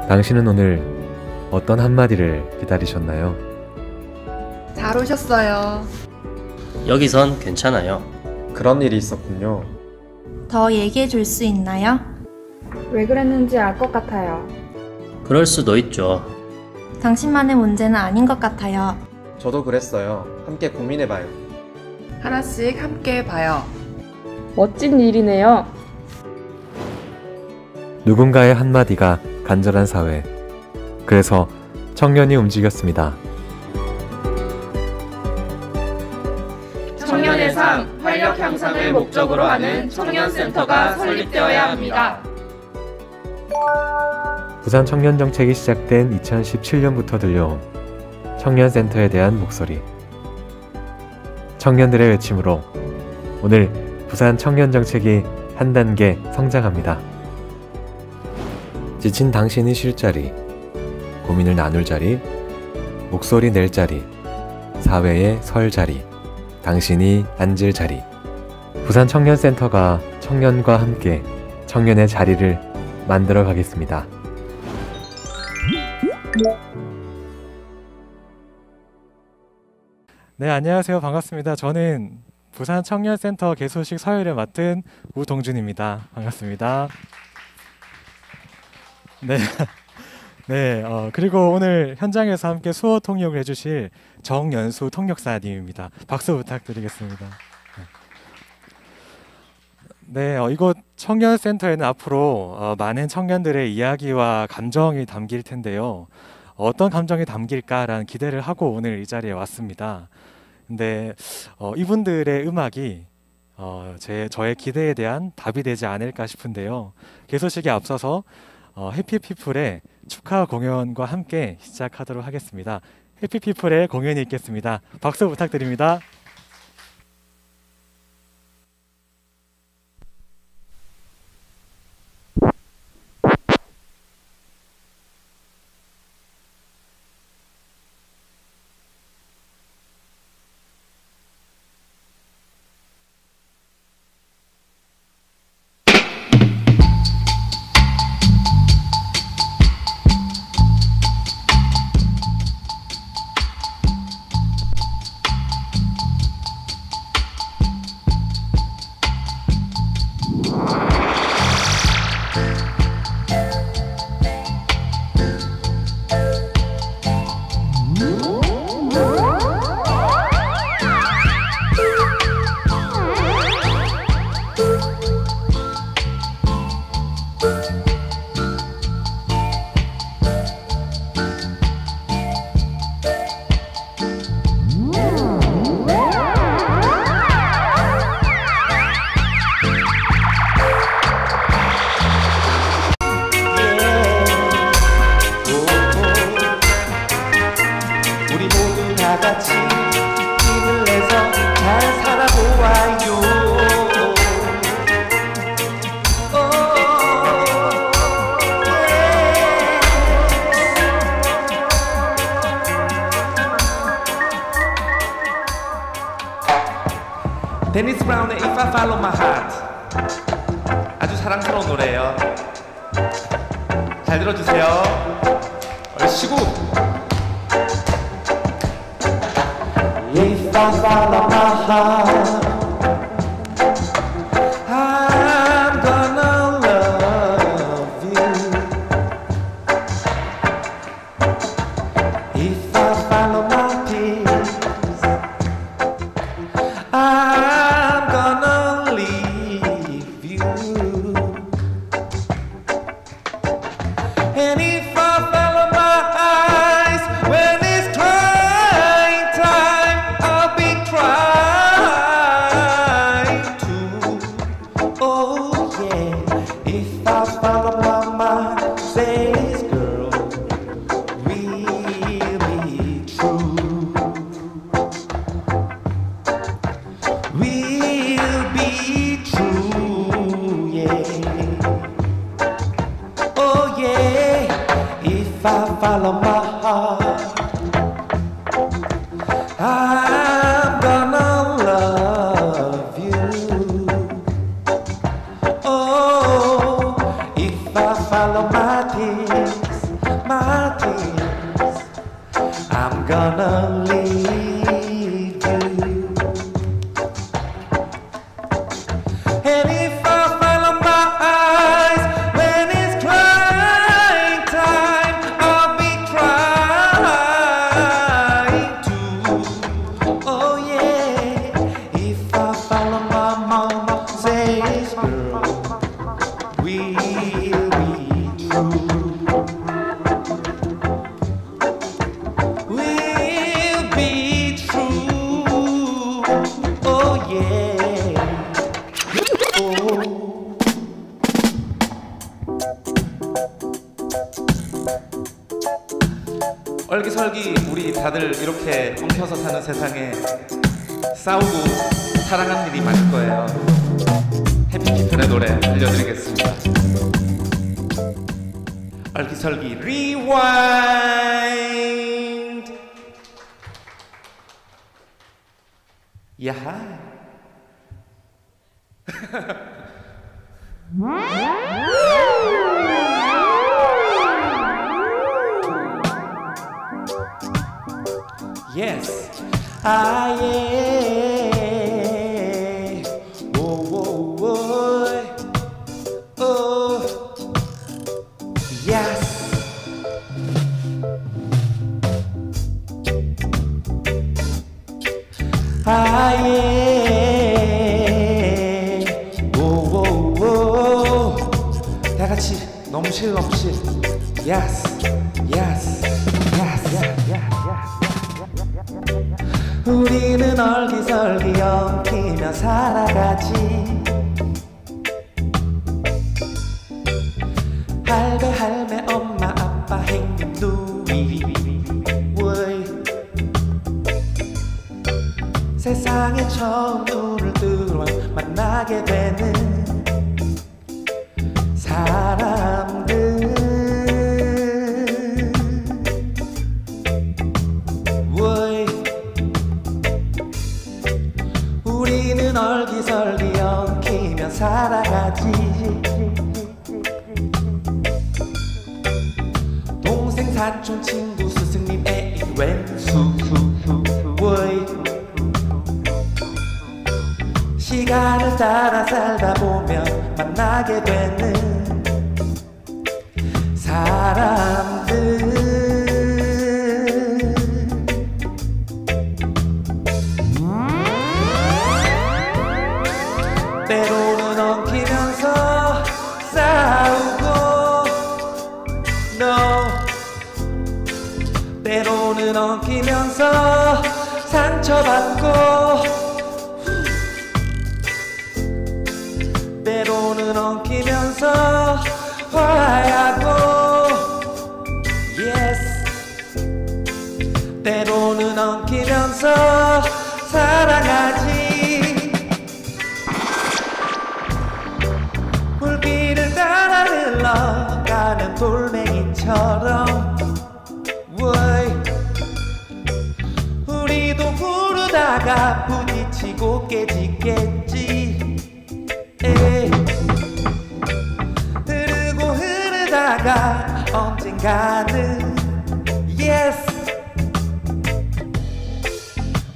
당신은 오늘 어떤 한마디를 기다리셨나요? 잘 오셨어요. 여기선 괜찮아요. 그런 일이 있었군요. 더 얘기해 줄 수 있나요? 왜 그랬는지 알 것 같아요. 그럴 수도 있죠. 당신만의 문제는 아닌 것 같아요. 저도 그랬어요. 함께 고민해봐요. 하나씩 함께 봐요. 멋진 일이네요. 누군가의 한마디가 간절한 사회. 그래서 청년이 움직였습니다. 청년의 삶, 활력 향상을 목적으로 하는 청년센터가 설립되어야 합니다. 부산 청년정책이 시작된 2017년부터 들려온 청년센터에 대한 목소리. 청년들의 외침으로 오늘 부산 청년정책이 한 단계 성장합니다. 지친 당신이 쉴 자리, 고민을 나눌 자리, 목소리 낼 자리, 사회에 설 자리, 당신이 앉을 자리. 부산 청년센터가 청년과 함께 청년의 자리를 만들어 가겠습니다. 네, 안녕하세요. 반갑습니다. 저는 부산 청년센터 개소식 서열을 맡은 우동준입니다. 반갑습니다. 네. 네, 그리고 오늘 현장에서 함께 수어 통역을 해주실 정연수 통역사님입니다. 박수 부탁드리겠습니다. 네, 이곳 청년센터에는 앞으로 많은 청년들의 이야기와 감정이 담길 텐데요. 어떤 감정이 담길까라는 기대를 하고 오늘 이 자리에 왔습니다. 근데 이분들의 음악이 저의 기대에 대한 답이 되지 않을까 싶은데요. 개소식에 앞서서 해피피플의 축하 공연과 함께 시작하도록 하겠습니다. 해피피플의 공연이 있겠습니다. 박수 부탁드립니다. 데니스 브라운의 If I Follow My Heart. 아주 사랑스러운 노래예요. 잘 들어주세요. 얼씨구. If I follow my heart, I'm gonna love you. If I follow my peace, I'm gonna leave you. And if I follow my eyes when it's crying time, I'll be crying too. Oh yeah. If I follow my mind, says girl, really true. We'll be true, yeah. Oh yeah, if I follow my heart, I'm gonna love you. Oh, if I follow my peace, my tears. I'm gonna leave you. And if I follow my eyes when it's crying time, I'll be trying to. Oh yeah. If I follow my mama says, girl, we'll be true. We'll be true. Oh yeah. Oh. 얼기설기 우리 다들 이렇게 엉켜서 사는 세상에 싸우고 사랑하는 일이 많을 거예요. 해피키튼의 노래 들려드리겠습니다. 얼기설기 리와인드. 야하. Yes, I am. Oh, oh, oh, oh, yes. I am. Oh, oh, oh. 다 같이 넘실 넘실. Yes, yes, yes, yes, yes. 우리는 얼기설기 엉키며 살아가지. 할배 할매 엄마 아빠 행님 누이 세상에 처음 눈을 뜨고 만나게 되는 사람들. 우리는 얼기설기 엉키며 살아가지. 동생 사촌 친구 스승님 애인 왼수. 시간을 따라 살다 보면 만나게 되는 사람들. 때로는 엉키면서 싸우고 no. 때로는 엉키면서 상처받고 때로는 엉키면서 화해하고 yes. 때로는 엉키면서 사랑하지. 물길을 따라 흘러가는 돌멩이처럼 우리도 구르다가 부딪히고 깨지겠지. 흐르고 흐르다가 언젠가는 yes.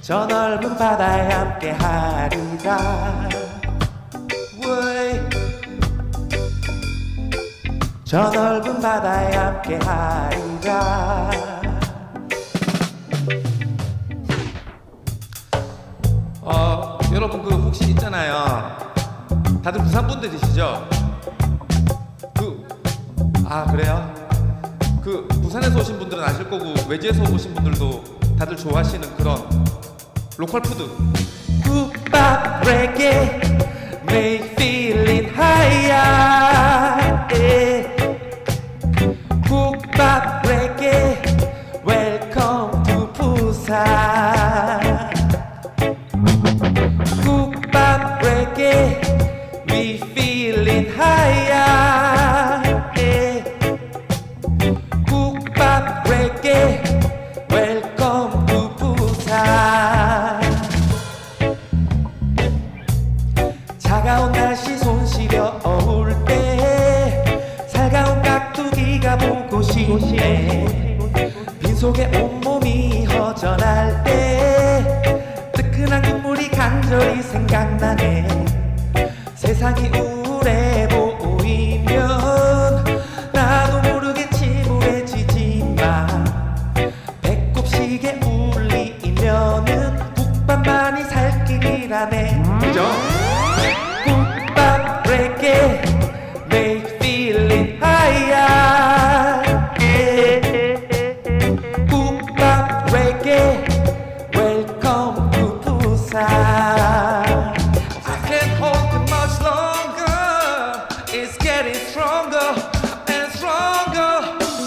저 넓은 바다에 함께 하리라. 저 넓은 바다에 함께 하리라. 여러분 그 혹시 있잖아요. 다들 부산 분들이시죠? 그래요? 그 부산에서 오신 분들은 아실 거고 외지에서 오신 분들도 다들 좋아하시는 그런 로컬 푸드. 국밥 레게 make feeling higher. 국밥 레게 welcome to 부산. 국밥 레게 we feeling higher. 국밥 레게 welcome to 부산. 차가운 날씨 손 시려 어울 때 쉬고 싶네. 빈속에 온몸이 허전할 때 뜨끈한 국물이 간절히 생각나네. 세상이 우울해 보이면 나도 모르게 침울해지지만 배꼽시계 울리면은 국밥만이 살 길이라네. 그죠? 국밥 레게 make feeling higher. 국밥 레게 welcome to 부산. I can't hold it much longer. It's getting stronger and stronger.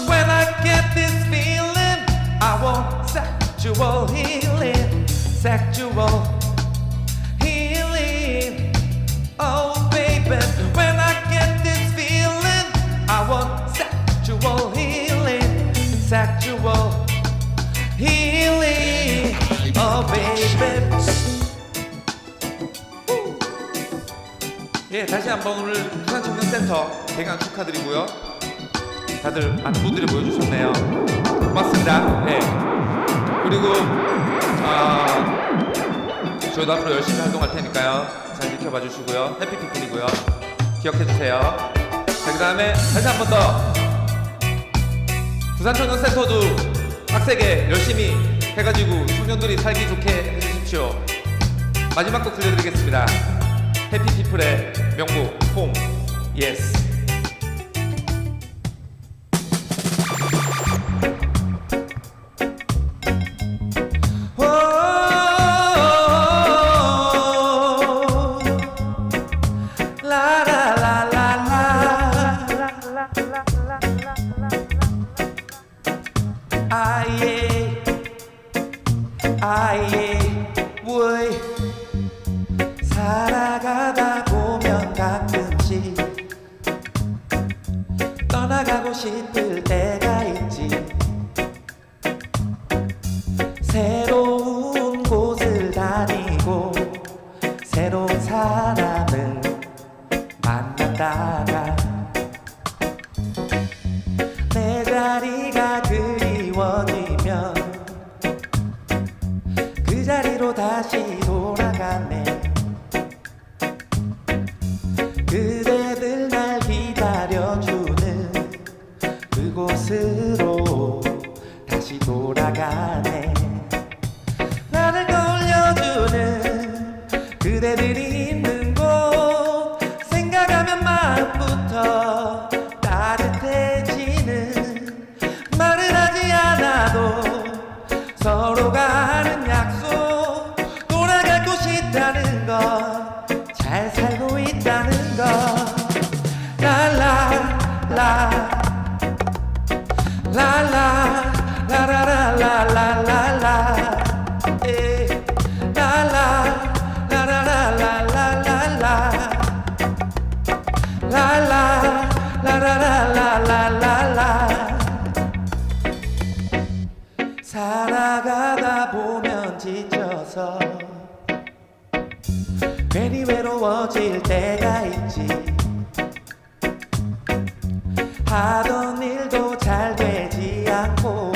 When I get this feeling, I want sexual healing, sexual healing. Oh baby, when I get this feeling, I want sexual healing, sexual healing. Oh baby. 예, 다시 한번 오늘 부산청년센터 개강 축하드리고요. 다들 많은 분들이 보여주셨네요. 고맙습니다. 예. 그리고 저희도 앞으로 열심히 활동할 테니까요. 잘 지켜봐 주시고요. 해피피플이고요. 기억해 주세요. 자, 그 다음에 다시 한 번 더 부산청년센터도 빡세게 열심히 해가지고 청년들이 살기 좋게 해주십시오. 마지막 곡 들려드리겠습니다. 해피피플의 명곡 홈. 예스. 아예 왜 살아가다 보면 가끔씩 떠나가고 싶을 때가 있지. 새로운 곳을 다니고 새로운 사람을 만났다가 내 자리가 그리워지면 그 자리로 다시 돌아가네. 그대들 날 기다려주는 그곳으로 다시 돌아가네. 나를 떠올려주는 그대들이 있는 곳 생각하면 마음부터 따뜻해지는. 말을 하지 않아도 서로가 하는 약속, 돌아갈 곳이 있다는 것, 잘 살고 있다는 것. 라라라 라라 라라라라라라라 라라 라라라라라라라 라라 라라라라라라라. 살아가다 보면 지쳐서 괜히 외로워질 때가 있지. 하던 일도 잘 되지 않고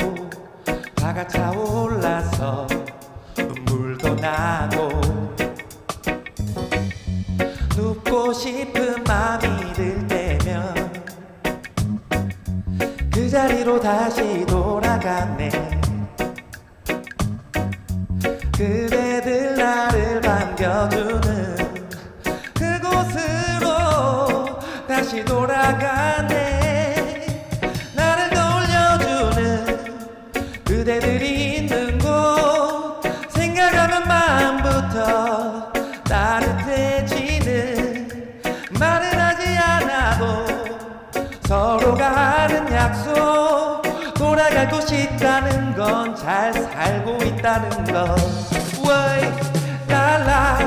화가 차올라서 눈물도 나고 눕고 싶은 마음이 들 때면 그 자리로 다시 돌아가네. 그대들 나를 반겨주는 그곳으로 다시 돌아가네. 나를 떠올려주는 그대들이 있는 곳 생각하면 마음부터 따뜻해지는. 말은 하지 않아도 서로가 하는 약속, 돌아갈 곳이 있다는 건 잘 살고 있다는 것. 왜 라라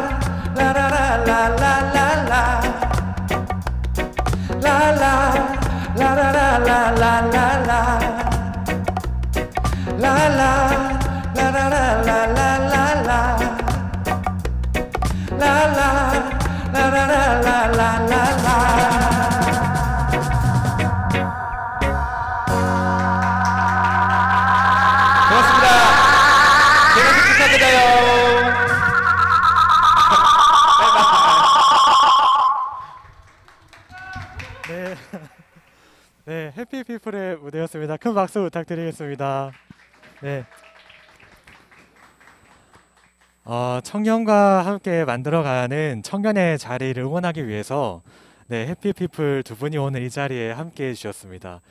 라라라라라라라 라라 라라라라라라라 라라 라라라라라라라 라라 라라라라라라라. 네, 해피피플의 무대였습니다. 큰 박수 부탁드리겠습니다. 네. 청년과 함께 만들어가는 청년의 자리를 응원하기 위해서 네, 해피피플 두 분이 오늘 이 자리에 함께 해주셨습니다.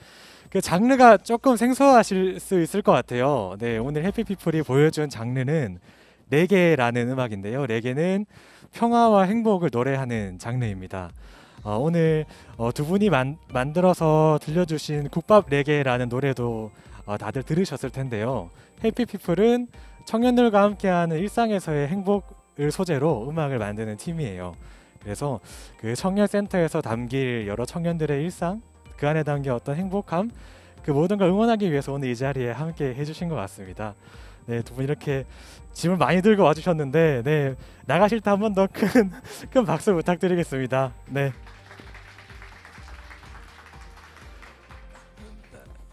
그 장르가 조금 생소하실 수 있을 것 같아요. 네, 오늘 해피피플이 보여준 장르는 레게라는 음악인데요. 레게는 평화와 행복을 노래하는 장르입니다. 오늘 두 분이 만들어서 들려주신 국밥 레게라는 노래도 다들 들으셨을 텐데요. 해피피플은 청년들과 함께하는 일상에서의 행복을 소재로 음악을 만드는 팀이에요. 그래서 그 청년센터에서 담길 여러 청년들의 일상, 그 안에 담긴 어떤 행복함, 그 모든 걸 응원하기 위해서 오늘 이 자리에 함께 해주신 것 같습니다. 네, 두 분 이렇게 짐을 많이 들고 와주셨는데, 네, 나가실 때 한 번 더 큰 박수 부탁드리겠습니다. 네.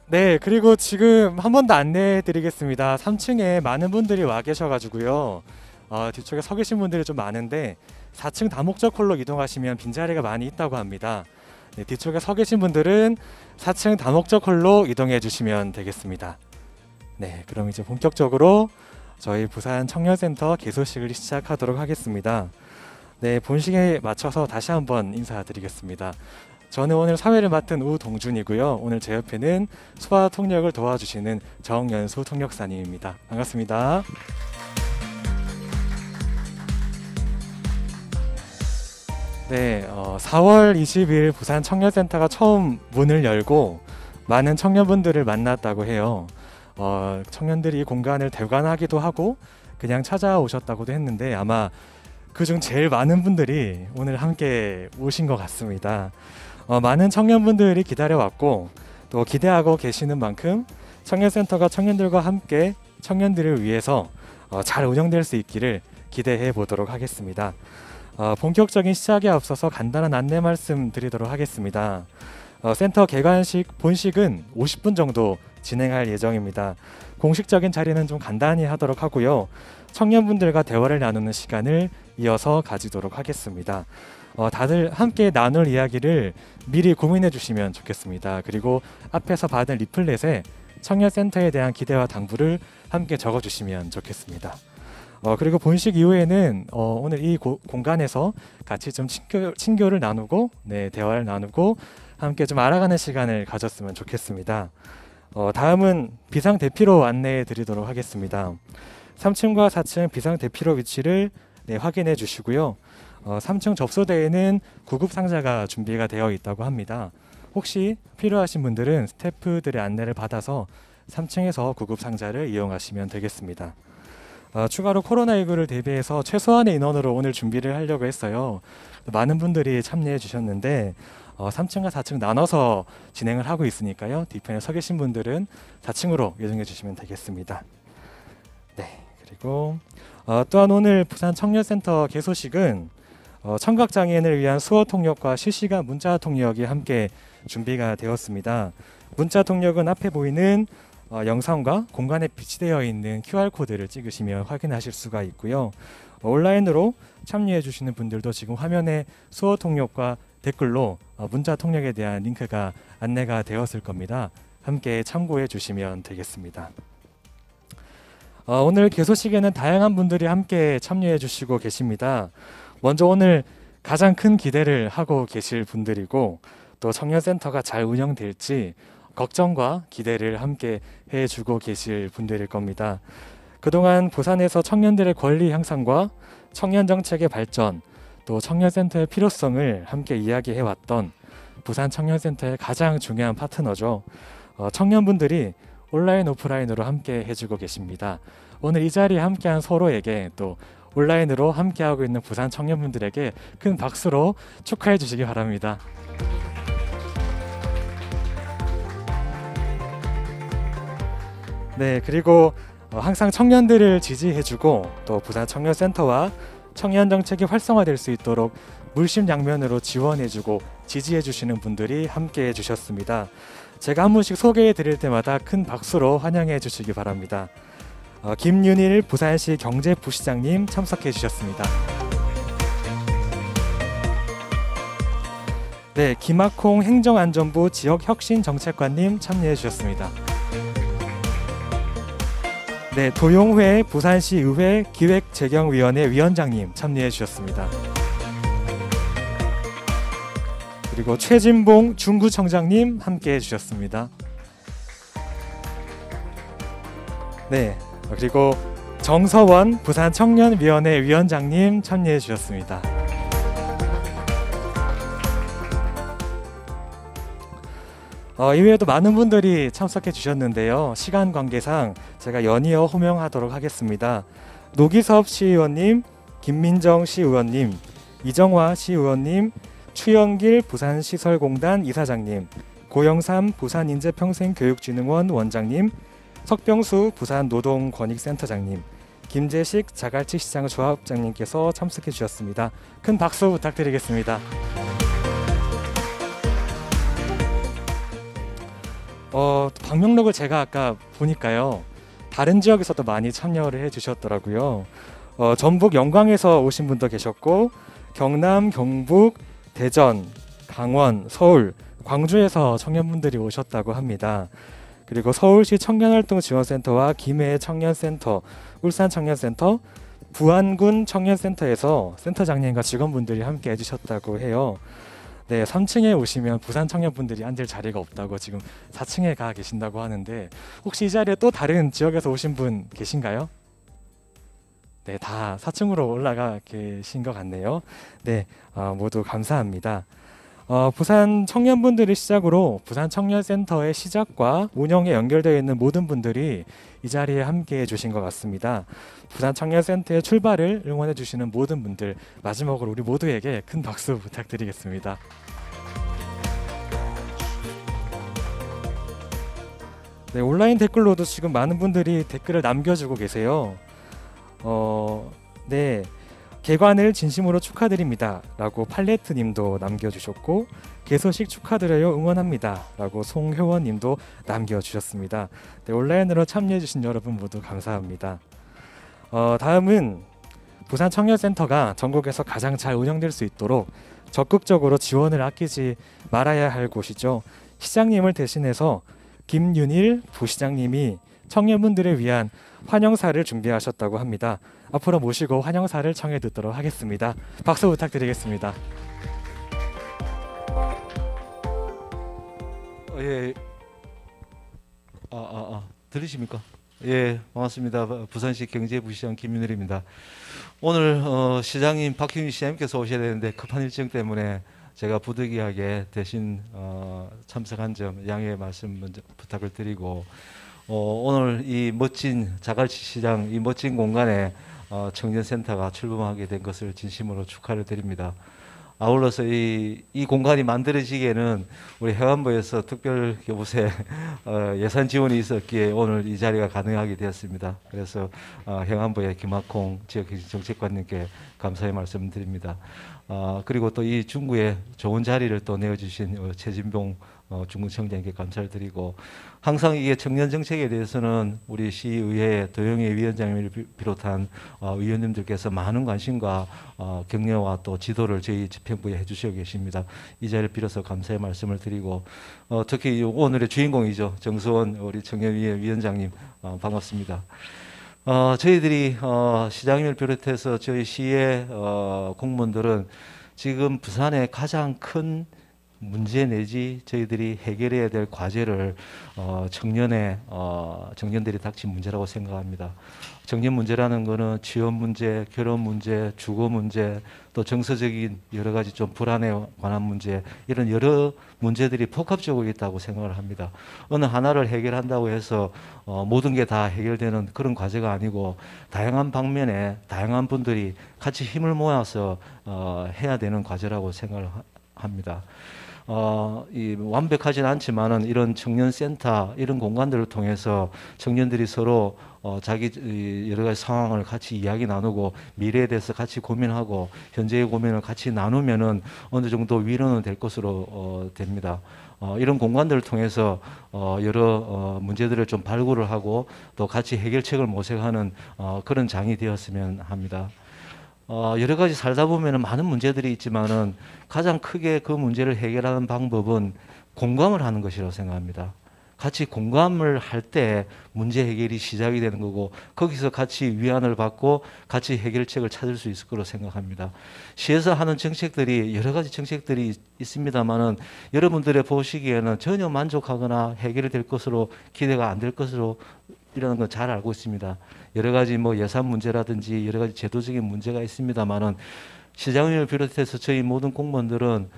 네, 그리고 지금 한 번 더 안내해 드리겠습니다. 3층에 많은 분들이 와 계셔가지고요. 뒤쪽에 서 계신 분들이 좀 많은데 4층 다목적 홀로 이동하시면 빈자리가 많이 있다고 합니다. 네, 뒤쪽에 서 계신 분들은 4층 다목적 홀로 이동해 주시면 되겠습니다. 네, 그럼 이제 본격적으로 저희 부산 청년센터 개소식을 시작하도록 하겠습니다. 네, 본식에 맞춰서 다시 한번 인사드리겠습니다. 저는 오늘 사회를 맡은 우동준이고요. 오늘 제 옆에는 소아 통역을 도와주시는 정연수 통역사님입니다. 반갑습니다. 네, 4월 20일 부산 청년센터가 처음 문을 열고 많은 청년분들을 만났다고 해요. 청년들이 이 공간을 대관하기도 하고 그냥 찾아오셨다고도 했는데 아마 그중 제일 많은 분들이 오늘 함께 오신 것 같습니다. 많은 청년분들이 기다려왔고 또 기대하고 계시는 만큼 청년센터가 청년들과 함께 청년들을 위해서 잘 운영될 수 있기를 기대해 보도록 하겠습니다. 본격적인 시작에 앞서서 간단한 안내 말씀 드리도록 하겠습니다. 센터 개관식 본식은 50분 정도 진행할 예정입니다. 공식적인 자리는 좀 간단히 하도록 하고요. 청년분들과 대화를 나누는 시간을 이어서 가지도록 하겠습니다. 다들 함께 나눌 이야기를 미리 고민해 주시면 좋겠습니다. 그리고 앞에서 받은 리플렛에 청년센터에 대한 기대와 당부를 함께 적어주시면 좋겠습니다. 그리고 본식 이후에는 오늘 이 공간에서 같이 좀 친교를 나누고 네, 대화를 나누고 함께 좀 알아가는 시간을 가졌으면 좋겠습니다. 다음은 비상대피로 안내해 드리도록 하겠습니다. 3층과 4층 비상대피로 위치를 네, 확인해 주시고요. 3층 접소대에는 구급 상자가 준비가 되어 있다고 합니다. 혹시 필요하신 분들은 스태프들의 안내를 받아서 3층에서 구급 상자를 이용하시면 되겠습니다. 추가로 코로나19를 대비해서 최소한의 인원으로 오늘 준비를 하려고 했어요. 많은 분들이 참여해 주셨는데 3층과 4층 나눠서 진행을 하고 있으니까요. 뒤편에 서 계신 분들은 4층으로 이동해 주시면 되겠습니다. 네, 그리고 또한 오늘 부산 청년센터 개소식은 청각장애인을 위한 수어 통역과 실시간 문자 통역이 함께 준비가 되었습니다. 문자 통역은 앞에 보이는 영상과 공간에 비치되어 있는 QR코드를 찍으시면 확인하실 수가 있고요. 온라인으로 참여해 주시는 분들도 지금 화면에 수어 통역과 댓글로 문자 통역에 대한 링크가 안내가 되었을 겁니다. 함께 참고해 주시면 되겠습니다. 오늘 개소식에는 다양한 분들이 함께 참여해 주시고 계십니다. 먼저 오늘 가장 큰 기대를 하고 계실 분들이고 또 청년센터가 잘 운영될지 걱정과 기대를 함께 해주고 계실 분들일 겁니다. 그동안 부산에서 청년들의 권리 향상과 청년 정책의 발전, 또 청년센터의 필요성을 함께 이야기해왔던 부산 청년센터의 가장 중요한 파트너죠. 청년분들이 온라인 오프라인으로 함께 해주고 계십니다. 오늘 이 자리에 함께한 서로에게 또 온라인으로 함께하고 있는 부산 청년분들에게 큰 박수로 축하해 주시기 바랍니다. 네, 그리고 항상 청년들을 지지해주고 또 부산 청년센터와 청년 정책이 활성화될 수 있도록 물심양면으로 지원해주고 지지해주시는 분들이 함께해 주셨습니다. 제가 한 분씩 소개해 드릴 때마다 큰 박수로 환영해 주시기 바랍니다. 김윤일 부산시 경제부시장님 참석해 주셨습니다. 네, 김학홍 행정안전부 지역혁신정책관님 참여해 주셨습니다. 네, 도용회 부산시의회 기획재경위원회 위원장님 참여해 주셨습니다. 그리고 최진봉 중구청장님 함께 해주셨습니다. 네, 그리고 정서원 부산청년위원회 위원장님 참여해 주셨습니다. 이외에도 많은 분들이 참석해 주셨는데요. 시간 관계상 제가 연이어 호명하도록 하겠습니다. 노기섭 시의원님, 김민정 시의원님, 이정화 시의원님, 추영길 부산시설공단 이사장님, 고영삼 부산인재평생교육진흥원 원장님, 석병수 부산노동권익센터장님, 김재식 자갈치 시장 조합장님께서 참석해 주셨습니다. 큰 박수 부탁드리겠습니다. 방명록을 제가 아까 보니까요, 다른 지역에서도 많이 참여를 해주셨더라고요. 전북 영광에서 오신 분도 계셨고, 경남, 경북, 대전, 강원, 서울, 광주에서 청년분들이 오셨다고 합니다. 그리고 서울시 청년활동지원센터와 김해 청년센터, 울산 청년센터, 부안군 청년센터에서 센터장님과 직원분들이 함께 해주셨다고 해요. 네, 3층에 오시면 부산 청년분들이 앉을 자리가 없다고 지금 4층에 가 계신다고 하는데, 혹시 이 자리에 또 다른 지역에서 오신 분 계신가요? 네, 다 4층으로 올라가 계신 것 같네요. 네, 모두 감사합니다. 부산 청년분들을 시작으로 부산 청년센터의 시작과 운영에 연결되어 있는 모든 분들이 이 자리에 함께 해주신 것 같습니다. 부산 청년센터의 출발을 응원해 주시는 모든 분들, 마지막으로 우리 모두에게 큰 박수 부탁드리겠습니다. 네, 온라인 댓글로도 지금 많은 분들이 댓글을 남겨주고 계세요. 네, 개관을 진심으로 축하드립니다 라고 팔레트 님도 남겨주셨고, 개소식 축하드려요, 응원합니다 라고 송효원 님도 남겨주셨습니다. 네, 온라인으로 참여해주신 여러분 모두 감사합니다. 다음은 부산 청년센터가 전국에서 가장 잘 운영될 수 있도록 적극적으로 지원을 아끼지 말아야 할 곳이죠. 시장님을 대신해서 김윤일 부시장님이 청년분들을 위한 환영사를 준비하셨다고 합니다. 앞으로 모시고 환영사를 청해 듣도록 하겠습니다. 박수 부탁드리겠습니다. 예, 들리십니까? 예, 반갑습니다. 부산시 경제부시장 김윤일입니다. 오늘 시장님 박형희 시장님께서 오셔야 되는데 급한 일정 때문에 제가 부득이하게 대신 참석한 점 양해의 말씀 먼저 부탁을 드리고, 오늘 이 멋진 자갈치 시장, 이 멋진 공간에 청년센터가 출범하게 된 것을 진심으로 축하를 드립니다. 아울러서 이 공간이 만들어지기에는 우리 행안부에서 특별 교부세 예산 지원이 있었기에 오늘 이 자리가 가능하게 되었습니다. 그래서 행안부의 김학홍 지역정책관님께 감사의 말씀드립니다. 그리고 또 이 중구에 좋은 자리를 또 내어주신 최진봉 중구청장님께 감사를 드리고, 항상 이게 청년 정책에 대해서는 우리 시의회 도영회 위원장님을 비롯한 위원님들께서 많은 관심과 격려와 또 지도를 저희 집행부에 해주시고 계십니다. 이 자리를 빌어서 감사의 말씀을 드리고, 특히 오늘의 주인공이죠, 정서원 우리 청년위의 위원장님 반갑습니다. 저희들이 시장님을 비롯해서 저희 시의 공무원들은 지금 부산의 가장 큰 문제 내지 저희들이 해결해야 될 과제를 청년들이 닥친 문제라고 생각합니다. 청년 문제라는 것은 취업 문제, 결혼 문제, 주거 문제, 또 정서적인 여러 가지 좀 불안에 관한 문제, 이런 여러 문제들이 복합적으로 있다고 생각을 합니다. 어느 하나를 해결한다고 해서 모든 게 다 해결되는 그런 과제가 아니고, 다양한 방면에 다양한 분들이 같이 힘을 모아서 해야 되는 과제라고 생각을 합니다. 완벽하지는 않지만은 이런 청년센터, 이런 공간들을 통해서 청년들이 서로 자기 여러 가지 상황을 같이 이야기 나누고 미래에 대해서 같이 고민하고 현재의 고민을 같이 나누면은 어느 정도 위로는 될 것으로 됩니다. 이런 공간들을 통해서 여러 문제들을 좀 발굴을 하고 또 같이 해결책을 모색하는 그런 장이 되었으면 합니다. 여러 가지 살다 보면 많은 문제들이 있지만은 가장 크게 그 문제를 해결하는 방법은 공감을 하는 것이라고 생각합니다. 같이 공감을 할 때 문제 해결이 시작이 되는 거고 거기서 같이 위안을 받고 같이 해결책을 찾을 수 있을 거라고 생각합니다. 시에서 하는 정책들이 여러 가지 정책들이 있습니다만은 여러분들의 보시기에는 전혀 만족하거나 해결될 것으로 기대가 안 될 것으로 이라는 건 잘 알고 있습니다. 여러 가지 뭐 예산 문제라든지 여러 가지 제도적인 문제가 있습니다만은 시장님을 비롯해서 저희 모든 공무원들은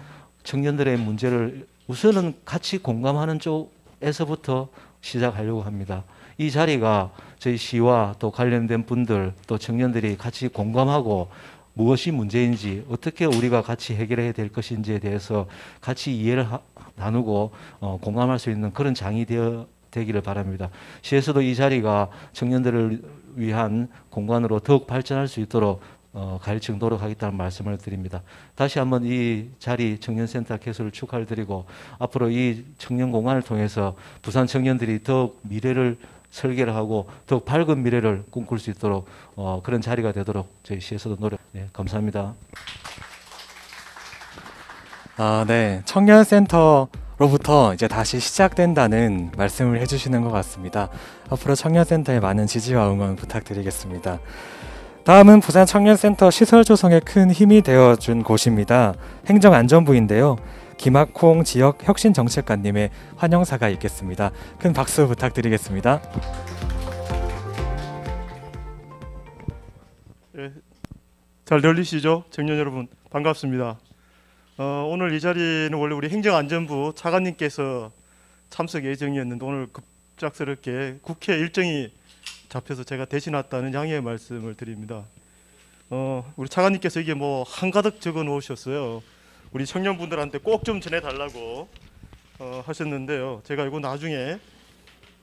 청년들의 문제를 우선은 같이 공감하는 쪽에서부터 시작하려고 합니다. 이 자리가 저희 시와 또 관련된 분들 또 청년들이 같이 공감하고 무엇이 문제인지 어떻게 우리가 같이 해결해야 될 것인지에 대해서 같이 이해를 나누고 공감할 수 있는 그런 장이 되기를 바랍니다. 시에서도 이 자리가 청년들을 위한 공간으로 더욱 발전할 수 있도록 가르치고 노력하겠다는 말씀을 드립니다. 다시 한번 이 자리 청년센터 개소를 축하를 드리고 앞으로 이 청년 공간을 통해서 부산 청년들이 더욱 미래를 설계를 하고 더욱 밝은 미래를 꿈꿀 수 있도록 그런 자리가 되도록 저희 시에서도 노력. 네, 감사합니다. 네, 청년센터로부터 이제 다시 시작된다는 말씀을 해주시는 것 같습니다. 앞으로 청년센터에 많은 지지와 응원 부탁드리겠습니다. 다음은 부산 청년센터 시설 조성에 큰 힘이 되어준 곳입니다. 행정안전부인데요. 김학홍 지역혁신정책관님의 환영사가 있겠습니다. 큰 박수 부탁드리겠습니다. 네, 잘 들리시죠? 청년 여러분 반갑습니다. 오늘 이 자리는 원래 우리 행정안전부 차관님께서 참석 예정이었는데 오늘 급작스럽게 국회 일정이 잡혀서 제가 대신 왔다는 양해의 말씀을 드립니다. 우리 차관님께서 이게 뭐 한가득 적어 놓으셨어요. 우리 청년분들한테 꼭 좀 전해달라고 하셨는데요. 제가 이거 나중에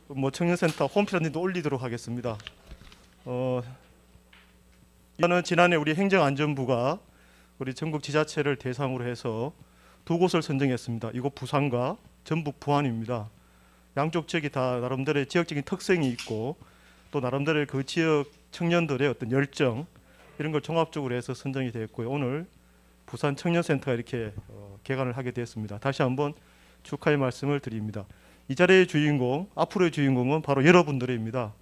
뭐 청년센터 홈페이지에도 올리도록 하겠습니다. 이거는 지난해 우리 행정안전부가 우리 전국 지자체를 대상으로 해서 두 곳을 선정했습니다. 이곳 부산과 전북 부안입니다. 양쪽 지역이 다 나름대로의 지역적인 특성이 있고 또 나름대로의 그 지역 청년들의 어떤 열정 이런 걸 종합적으로 해서 선정이 되었고요. 오늘 부산 청년센터가 이렇게 개관을 하게 되었습니다. 다시 한번 축하의 말씀을 드립니다. 이 자리의 주인공, 앞으로의 주인공은 바로 여러분들입니다.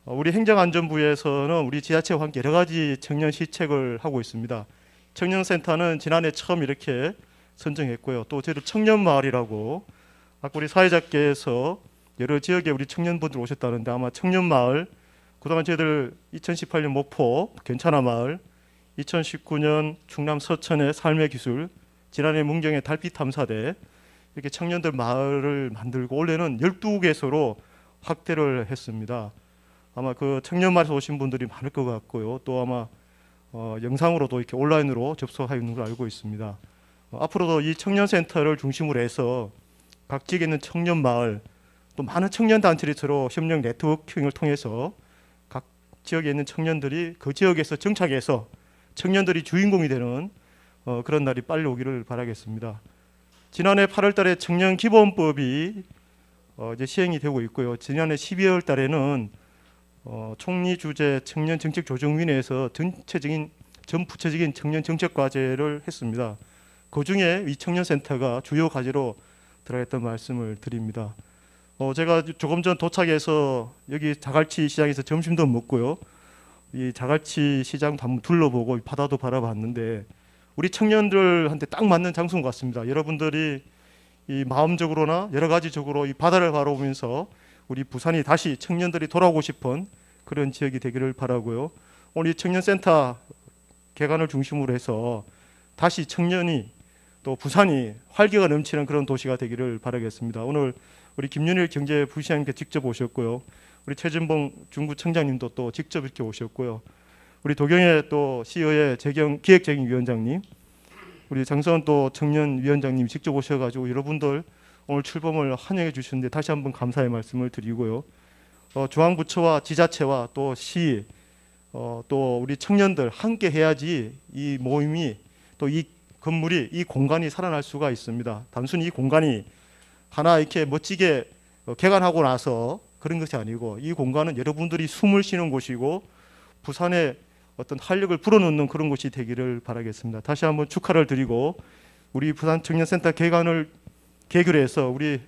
우리 행정안전부에서는 우리 지자체와 함께 여러 가지 청년 시책을 하고 있습니다. 청년센터는 지난해 처음 이렇게 선정했고요. 또 저희들 청년마을이라고 아까 우리 사회자께서 여러 지역에 우리 청년분들 오셨다는데 아마 청년마을 그동안 저희들 2018년 목포 괜찮아 마을 2019년 충남 서천의 삶의 기술 지난해 문경의 달빛 탐사대 이렇게 청년들 마을을 만들고 올해는 12개소로 확대를 했습니다. 아마 그 청년마을에서 오신 분들이 많을 것 같고요. 또 아마 영상으로도 이렇게 온라인으로 접속하고 있는 걸 알고 있습니다. 앞으로도 이 청년센터를 중심으로 해서 각 지역에 있는 청년마을 또 많은 청년단체들이 서로 협력 네트워킹을 통해서 각 지역에 있는 청년들이 그 지역에서 정착해서 청년들이 주인공이 되는 그런 날이 빨리 오기를 바라겠습니다. 지난해 8월 달에 청년기본법이 이제 시행이 되고 있고요. 지난해 12월 달에는 총리 주재 청년정책조정위원회에서 전부처적인 청년정책과제를 했습니다. 그중에 이 청년센터가 주요 과제로 들어갔던 말씀을 드립니다. 제가 조금 전 도착해서 여기 자갈치 시장에서 점심도 먹고요. 이 자갈치 시장도 한번 둘러보고 바다도 바라봤는데 우리 청년들한테 딱 맞는 장소인 것 같습니다. 여러분들이 이 마음적으로나 여러 가지적으로 이 바다를 바라보면서 우리 부산이 다시 청년들이 돌아오고 싶은 그런 지역이 되기를 바라고요. 오늘 이 청년센터 개관을 중심으로 해서 다시 청년이 또 부산이 활기가 넘치는 그런 도시가 되기를 바라겠습니다. 오늘 우리 김윤일 경제부시장님께 직접 오셨고요. 우리 최진봉 중구청장님도 또 직접 이렇게 오셨고요. 우리 도경의 또 시의회 기획적인 위원장님, 우리 장성원 또 청년위원장님 직접 오셔가지고 여러분들 오늘 출범을 환영해 주시는데 다시 한번 감사의 말씀을 드리고요. 중앙부처와 지자체와 또 시, 또 우리 청년들 함께 해야지 이 모임이 또 이 건물이 이 공간이 살아날 수가 있습니다. 단순히 이 공간이 하나 이렇게 멋지게 개관하고 나서 그런 것이 아니고 이 공간은 여러분들이 숨을 쉬는 곳이고 부산의 어떤 활력을 불어넣는 그런 곳이 되기를 바라겠습니다. 다시 한번 축하를 드리고 우리 부산 청년센터 개관을 계기로 해서 우리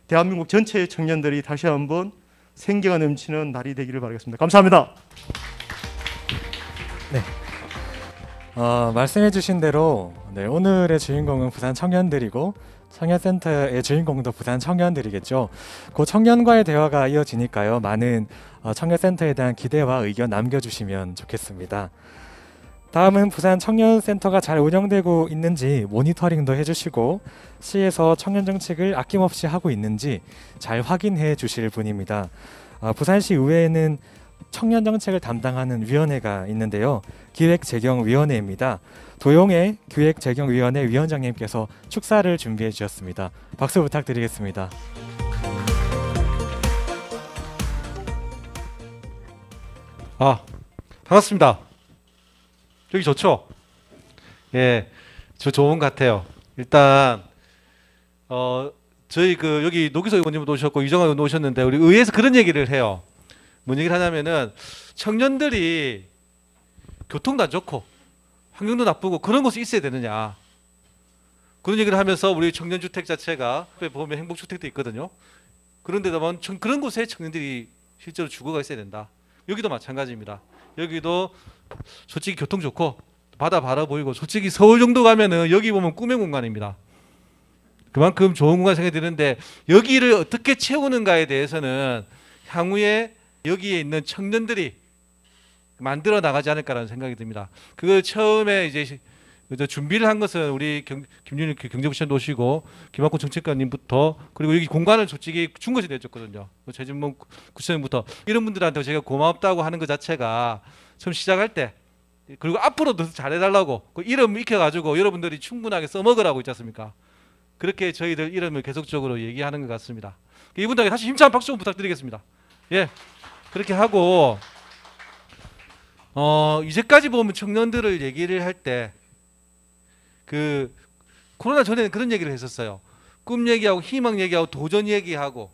대한민국 전체의 청년들이 다시 한번 생기가 넘치는 날이 되기를 바라겠습니다. 감사합니다. 네. 말씀해주신 대로 오늘의 주인공은 부산 청년들이고 청년센터의 주인공도 부산 청년들이겠죠. 그 청년과의 대화가 이어지니까요. 많은 청년센터에 대한 기대와 의견 남겨주시면 좋겠습니다. 다음은 부산 청년센터가 잘 운영되고 있는지 모니터링도 해주시고 시에서 청년 정책을 아낌없이 하고 있는지 잘 확인해 주실 분입니다. 부산시 의회에는 청년 정책을 담당하는 위원회가 있는데요. 기획재경위원회입니다. 도용의 기획재경위원회 위원장님께서 축사를 준비해 주셨습니다. 박수 부탁드리겠습니다. 반갑습니다. 여기 좋죠? 예, 저 좋은 것 같아요. 일단 저희 여기 노기석 의원님도 오셨고 이정환 의원도 오셨는데 우리 의회에서 그런 얘기를 해요. 뭔 얘기를 하냐면은 청년들이 교통도 안 좋고 환경도 나쁘고 그런 곳에 있어야 되느냐 그런 얘기를 하면서 우리 청년주택 자체가 앞에 보면 행복주택도 있거든요. 그런데 다만 그런 곳에 청년들이 실제로 주거가 있어야 된다. 여기도 마찬가지입니다. 여기도 솔직히 교통 좋고 바다 바라 보이고 솔직히 서울 정도 가면은 여기 보면 꿈의 공간입니다. 그만큼 좋은 공간 생각이 드는데 여기를 어떻게 채우는가에 대해서는 향후에 여기에 있는 청년들이 만들어 나가지 않을까라는 생각이 듭니다. 그걸 처음에 이제 준비를 한 것은 우리 김윤일 경제부시장도 오시고 김학곤 정책관님부터 그리고 여기 공간을 솔직히 준 것이 내줬거든요. 최진봉 구청장부터 이런 분들한테 제가 고맙다고 하는 것 자체가 처음 시작할 때 그리고 앞으로도 잘해달라고 그 이름 익혀가지고 여러분들이 충분하게 써먹으라고 있지 않습니까? 그렇게 저희들 이름을 계속적으로 얘기하는 것 같습니다. 이분들에게 다시 힘찬 박수 부탁드리겠습니다. 예, 그렇게 하고 이제까지 보면 청년들을 얘기를 할 때 코로나 전에는 그런 얘기를 했었어요. 꿈 얘기하고 희망 얘기하고 도전 얘기하고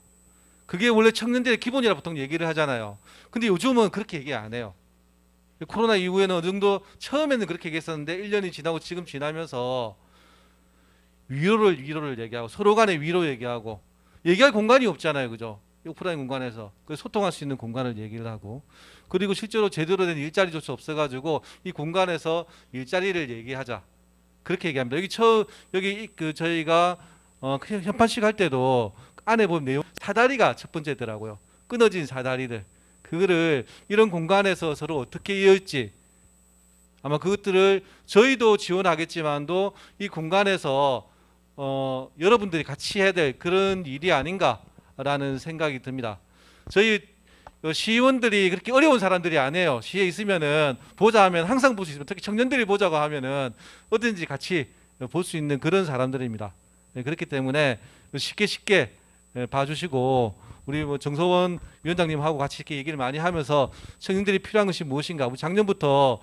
그게 원래 청년들의 기본이라 보통 얘기를 하잖아요. 근데 요즘은 그렇게 얘기 안 해요. 코로나 이후에는 어느 정도 처음에는 그렇게 얘기했었는데 1년이 지나고 지금 지나면서 위로를 얘기하고 서로 간에 위로 얘기하고 얘기할 공간이 없잖아요. 그죠? 오프라인 공간에서 소통할 수 있는 공간을 얘기를 하고 그리고 실제로 제대로 된 일자리조차 없어가지고 이 공간에서 일자리를 얘기하자 그렇게 얘기합니다. 여기 저희가 현판식 할 때도 안에 보면 내용 사다리가 첫 번째더라고요. 끊어진 사다리들 그거를 이런 공간에서 서로 어떻게 이어질지 아마 그것들을 저희도 지원하겠지만도 이 공간에서 여러분들이 같이 해야 될 그런 일이 아닌가라는 생각이 듭니다. 저희 시의원들이 그렇게 어려운 사람들이 아니에요. 시에 있으면은 보자 하면 항상 볼 수 있으면 특히 청년들이 보자고 하면은 어딘지 같이 볼 수 있는 그런 사람들입니다. 그렇기 때문에 쉽게 봐주시고 우리 정서원 위원장님하고 같이 이렇게 얘기를 많이 하면서 청년들이 필요한 것이 무엇인가. 작년부터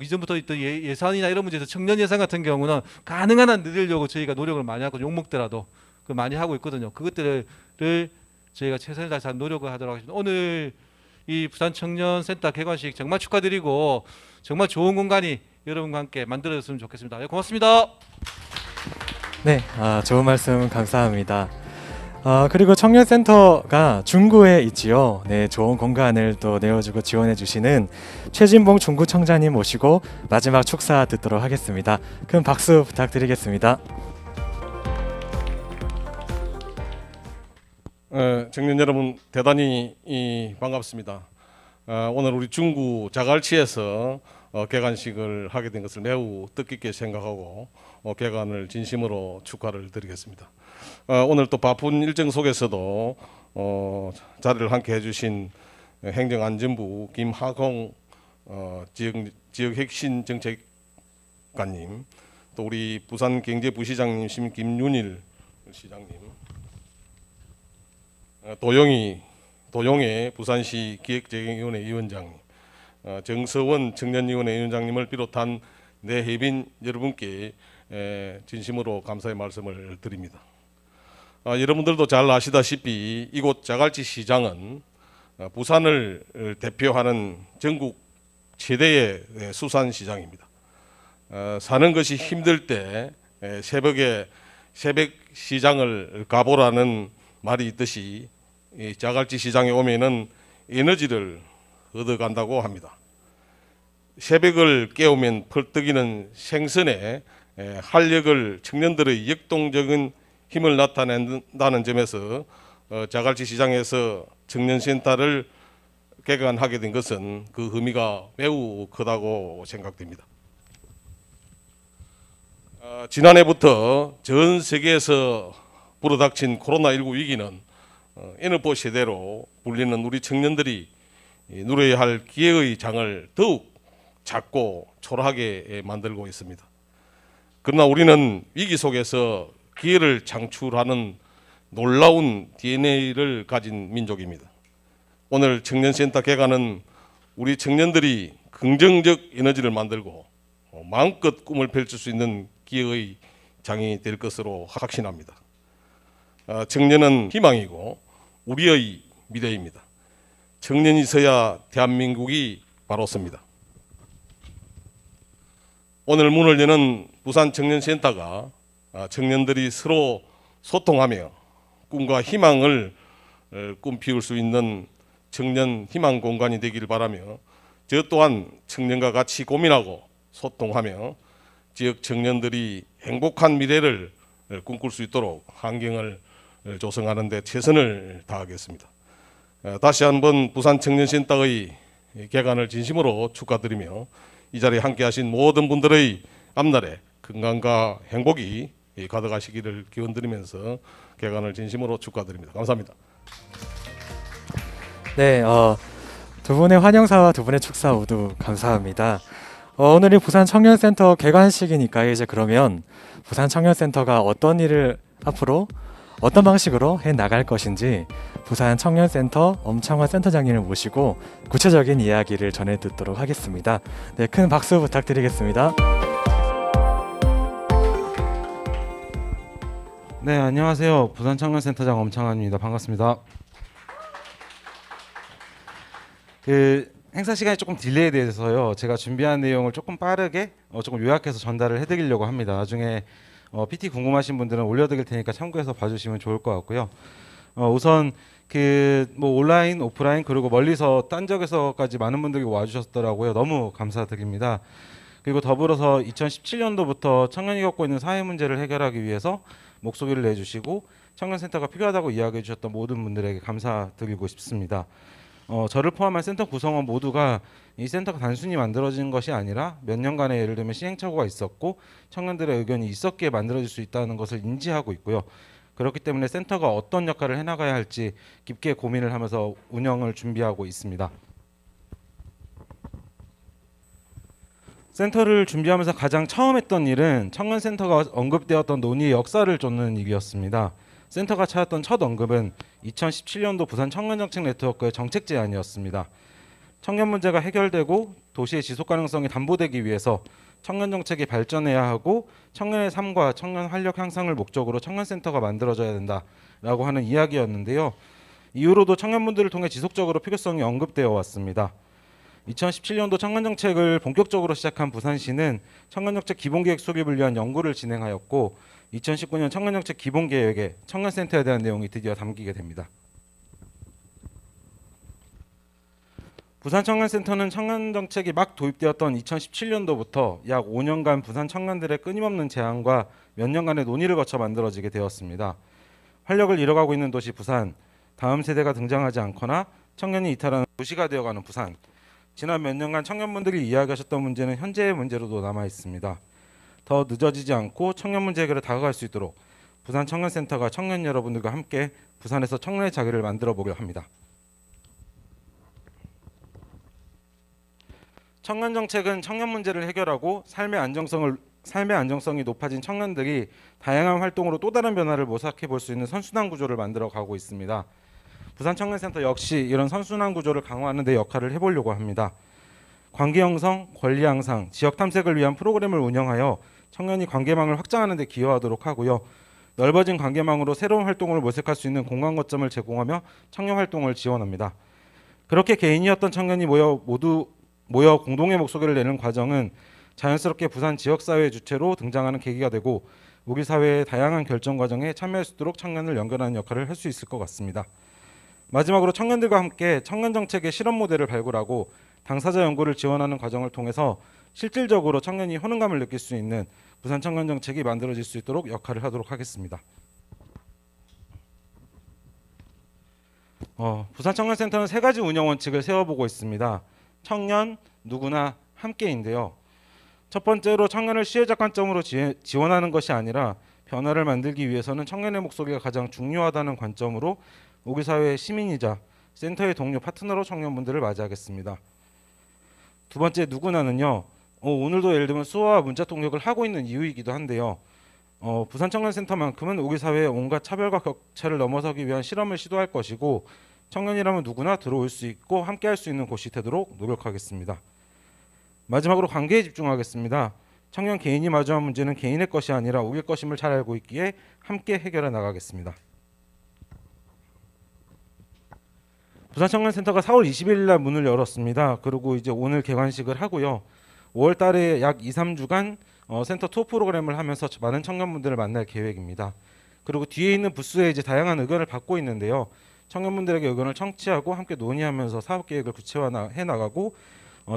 이전부터 있던 예산이나 이런 문제에서 청년 예산 같은 경우는 가능한 한 늘리려고 저희가 노력을 많이 하고 욕먹더라도 많이 하고 있거든요. 그것들을 저희가 최선을 다해서 노력을 하도록 하겠습니다. 오늘 이 부산 청년센터 개관식 정말 축하드리고 정말 좋은 공간이 여러분과 함께 만들어졌으면 좋겠습니다. 고맙습니다. 네, 좋은 말씀 감사합니다. 그리고 청년센터가 중구에 있지요. 네, 좋은 공간을 또 내어주고 지원해 주시는 최진봉 중구청장님 모시고 마지막 축사 듣도록 하겠습니다. 큰 박수 부탁드리겠습니다. 청년 여러분 대단히 반갑습니다. 오늘 우리 중구 자갈치에서 개관식을 하게 된 것을 매우 뜻깊게 생각하고 개관을 진심으로 축하를 드리겠습니다. 오늘 또 바쁜 일정 속에서도 자리를 함께 해주신 행정안전부 김하공 지역 핵심 정책관님, 또 우리 부산경제부시장님 김윤일 시장님, 도용의 부산시 기획재경위원회 위원장님, 정서원 청년위원회 위원장님을 비롯한 내해빈 여러분께 진심으로 감사의 말씀을 드립니다. 여러분들도 잘 아시다시피 이곳 자갈치 시장은 부산을 대표하는 전국 최대의 수산시장입니다. 사는 것이 힘들 때 새벽에 새벽 시장을 가보라는 말이 있듯이 이 자갈치 시장에 오면은 에너지를 얻어간다고 합니다. 새벽을 깨우면 펄떡이는 생선에 활력을 청년들의 역동적인 힘을 나타낸다는 점에서 자갈치 시장에서 청년센터를 개관하게 된 것은 그 의미가 매우 크다고 생각됩니다. 지난해부터 전 세계에서 불어닥친 코로나19 위기는 N4 세대로 불리는 우리 청년들이 누려야 할 기회의 장을 더욱 작고 초라하게 만들고 있습니다. 그러나 우리는 위기 속에서 기회를 창출하는 놀라운 DNA를 가진 민족입니다. 오늘 청년센터 개관은 우리 청년들이 긍정적 에너지를 만들고 마음껏 꿈을 펼칠 수 있는 기회의 장이 될 것으로 확신합니다. 청년은 희망이고 우리의 미래입니다. 청년이 있어야 대한민국이 바로 섭니다. 오늘 문을 여는 부산 청년센터가 청년들이 서로 소통하며 꿈과 희망을 꿈피울 수 있는 청년 희망 공간이 되길 바라며 저 또한 청년과 같이 고민하고 소통하며 지역 청년들이 행복한 미래를 꿈꿀 수 있도록 환경을 조성하는 데 최선을 다하겠습니다. 다시 한번 부산 청년센터의 개관을 진심으로 축하드리며 이 자리에 함께하신 모든 분들의 앞날에 건강과 행복이 가득하시기를 기원드리면서 개관을 진심으로 축하드립니다. 감사합니다. 네, 두 분의 환영사와 두 분의 축사 모두 감사합니다. 오늘이 부산 청년센터 개관식이니까 이제 그러면 부산 청년센터가 어떤 일을 앞으로 어떤 방식으로 해 나갈 것인지 부산 청년센터 엄창환 센터장님을 모시고 구체적인 이야기를 전해 듣도록 하겠습니다. 네, 큰 박수 부탁드리겠습니다. 네, 안녕하세요. 부산 청년센터장 엄창환입니다. 반갑습니다. 행사 시간이 조금 딜레이 돼서요. 제가 준비한 내용을 조금 빠르게 조금 요약해서 전달을 해드리려고 합니다. 나중에 PT 궁금하신 분들은 올려드릴 테니까 참고해서 봐주시면 좋을 것 같고요. 우선 뭐 온라인, 오프라인 그리고 멀리서 딴 지역에서까지 많은 분들이 와주셨더라고요. 너무 감사드립니다. 그리고 더불어서 2017년도부터 청년이 겪고 있는 사회 문제를 해결하기 위해서 목소리를 내주시고 청년센터가 필요하다고 이야기해 주셨던 모든 분들에게 감사드리고 싶습니다. 저를 포함한 센터 구성원 모두가 이 센터가 단순히 만들어진 것이 아니라 몇 년간의 예를 들면 시행착오가 있었고 청년들의 의견이 있었기에 만들어질 수 있다는 것을 인지하고 있고요. 그렇기 때문에 센터가 어떤 역할을 해나가야 할지 깊게 고민을 하면서 운영을 준비하고 있습니다. 센터를 준비하면서 가장 처음 했던 일은 청년센터가 언급되었던 논의의 역사를 쫓는 일이었습니다. 센터가 찾았던 첫 언급은 2017년도 부산 청년정책 네트워크의 정책 제안이었습니다. 청년 문제가 해결되고 도시의 지속 가능성이 담보되기 위해서 청년 정책이 발전해야 하고 청년의 삶과 청년 활력 향상을 목적으로 청년센터가 만들어져야 된다라고 하는 이야기였는데요. 이후로도 청년분들을 통해 지속적으로 필요성이 언급되어 왔습니다. 2017년도 청년정책을 본격적으로 시작한 부산시는 청년정책 기본계획 수립을 위한 연구를 진행하였고 2019년 청년정책 기본계획에 청년센터에 대한 내용이 드디어 담기게 됩니다. 부산 청년센터는 청년정책이 막 도입되었던 2017년도부터 약 5년간 부산 청년들의 끊임없는 제안과 몇 년간의 논의를 거쳐 만들어지게 되었습니다. 활력을 잃어가고 있는 도시 부산, 다음 세대가 등장하지 않거나 청년이 이탈하는 도시가 되어가는 부산, 지난 몇 년간 청년분들이 이야기하셨던 문제는 현재의 문제로도 남아 있습니다. 더 늦어지지 않고 청년 문제 해결에 다가갈 수 있도록 부산 청년센터가 청년 여러분들과 함께 부산에서 청년의 자리를 만들어 보려 합니다. 청년 정책은 청년 문제를 해결하고 삶의 안정성이 높아진 청년들이 다양한 활동으로 또 다른 변화를 모색해 볼 수 있는 선순환 구조를 만들어 가고 있습니다. 부산 청년센터 역시 이런 선순환 구조를 강화하는 데 역할을 해보려고 합니다. 관계 형성, 권리 향상, 지역 탐색을 위한 프로그램을 운영하여 청년이 관계망을 확장하는 데 기여하도록 하고요. 넓어진 관계망으로 새로운 활동을 모색할 수 있는 공간 거점을 제공하며 청년 활동을 지원합니다. 그렇게 개인이었던 청년이 모여 모두 모여 공동의 목소리를 내는 과정은 자연스럽게 부산 지역사회 주체로 등장하는 계기가 되고 우리 사회의 다양한 결정 과정에 참여할 수 있도록 청년을 연결하는 역할을 할 수 있을 것 같습니다. 마지막으로 청년들과 함께 청년 정책의 실험 모델을 발굴하고 당사자 연구를 지원하는 과정을 통해서 실질적으로 청년이 효능감을 느낄 수 있는 부산 청년 정책이 만들어질 수 있도록 역할을 하도록 하겠습니다. 부산 청년센터는 3가지 운영 원칙을 세워보고 있습니다. 청년, 누구나, 함께인데요. 첫 번째로 청년을 시혜적 관점으로 지원하는 것이 아니라 변화를 만들기 위해서는 청년의 목소리가 가장 중요하다는 관점으로 우리 사회의 시민이자 센터의 동료 파트너로 청년분들을 맞이하겠습니다. 두 번째 누구나는요. 오늘도 예를 들면 수어와 문자 통역을 하고 있는 이유이기도 한데요. 부산 청년센터만큼은 우리 사회의 온갖 차별과 격차를 넘어서기 위한 실험을 시도할 것이고 청년이라면 누구나 들어올 수 있고 함께할 수 있는 곳이 되도록 노력하겠습니다. 마지막으로 관계에 집중하겠습니다. 청년 개인이 마주한 문제는 개인의 것이 아니라 우리의 것임을 잘 알고 있기에 함께 해결해 나가겠습니다. 부산 청년센터가 4월 20일 날 문을 열었습니다. 그리고 이제 오늘 개관식을 하고요. 5월 달에 약 2-3주간 센터 투어 프로그램을 하면서 많은 청년분들을 만날 계획입니다. 그리고 뒤에 있는 부스에 이제 다양한 의견을 받고 있는데요. 청년분들에게 의견을 청취하고 함께 논의하면서 사업 계획을 구체화해 나가고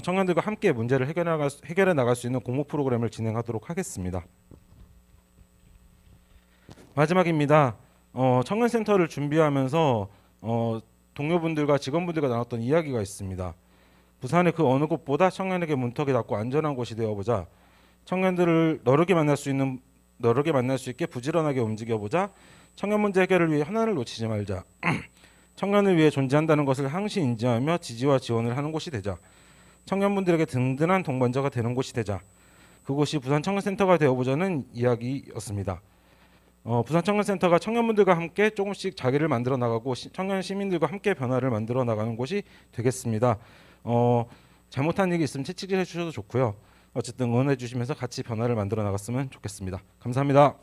청년들과 함께 문제를 해결해 나갈 수 있는 공모 프로그램을 진행하도록 하겠습니다. 마지막입니다. 청년센터를 준비하면서 동료분들과 직원분들과 나눴던 이야기가 있습니다. 부산의 그 어느 곳보다 청년에게 문턱이 낮고 안전한 곳이 되어보자. 청년들을 너르게 만날 수 있게 부지런하게 움직여보자. 청년 문제 해결을 위해 하나를 놓치지 말자. 청년을 위해 존재한다는 것을 항시 인지하며 지지와 지원을 하는 곳이 되자. 청년분들에게 든든한 동반자가 되는 곳이 되자. 그곳이 부산 청년센터가 되어보자는 이야기였습니다. 부산 청년센터가 청년분들과 함께 조금씩 자기를 만들어 나가고 청년 시민들과 함께 변화를 만들어 나가는 곳이 되겠습니다. 잘못한 얘기 있으면 채찍질 해주셔도 좋고요. 어쨌든 응원해 주시면서 같이 변화를 만들어 나갔으면 좋겠습니다. 감사합니다.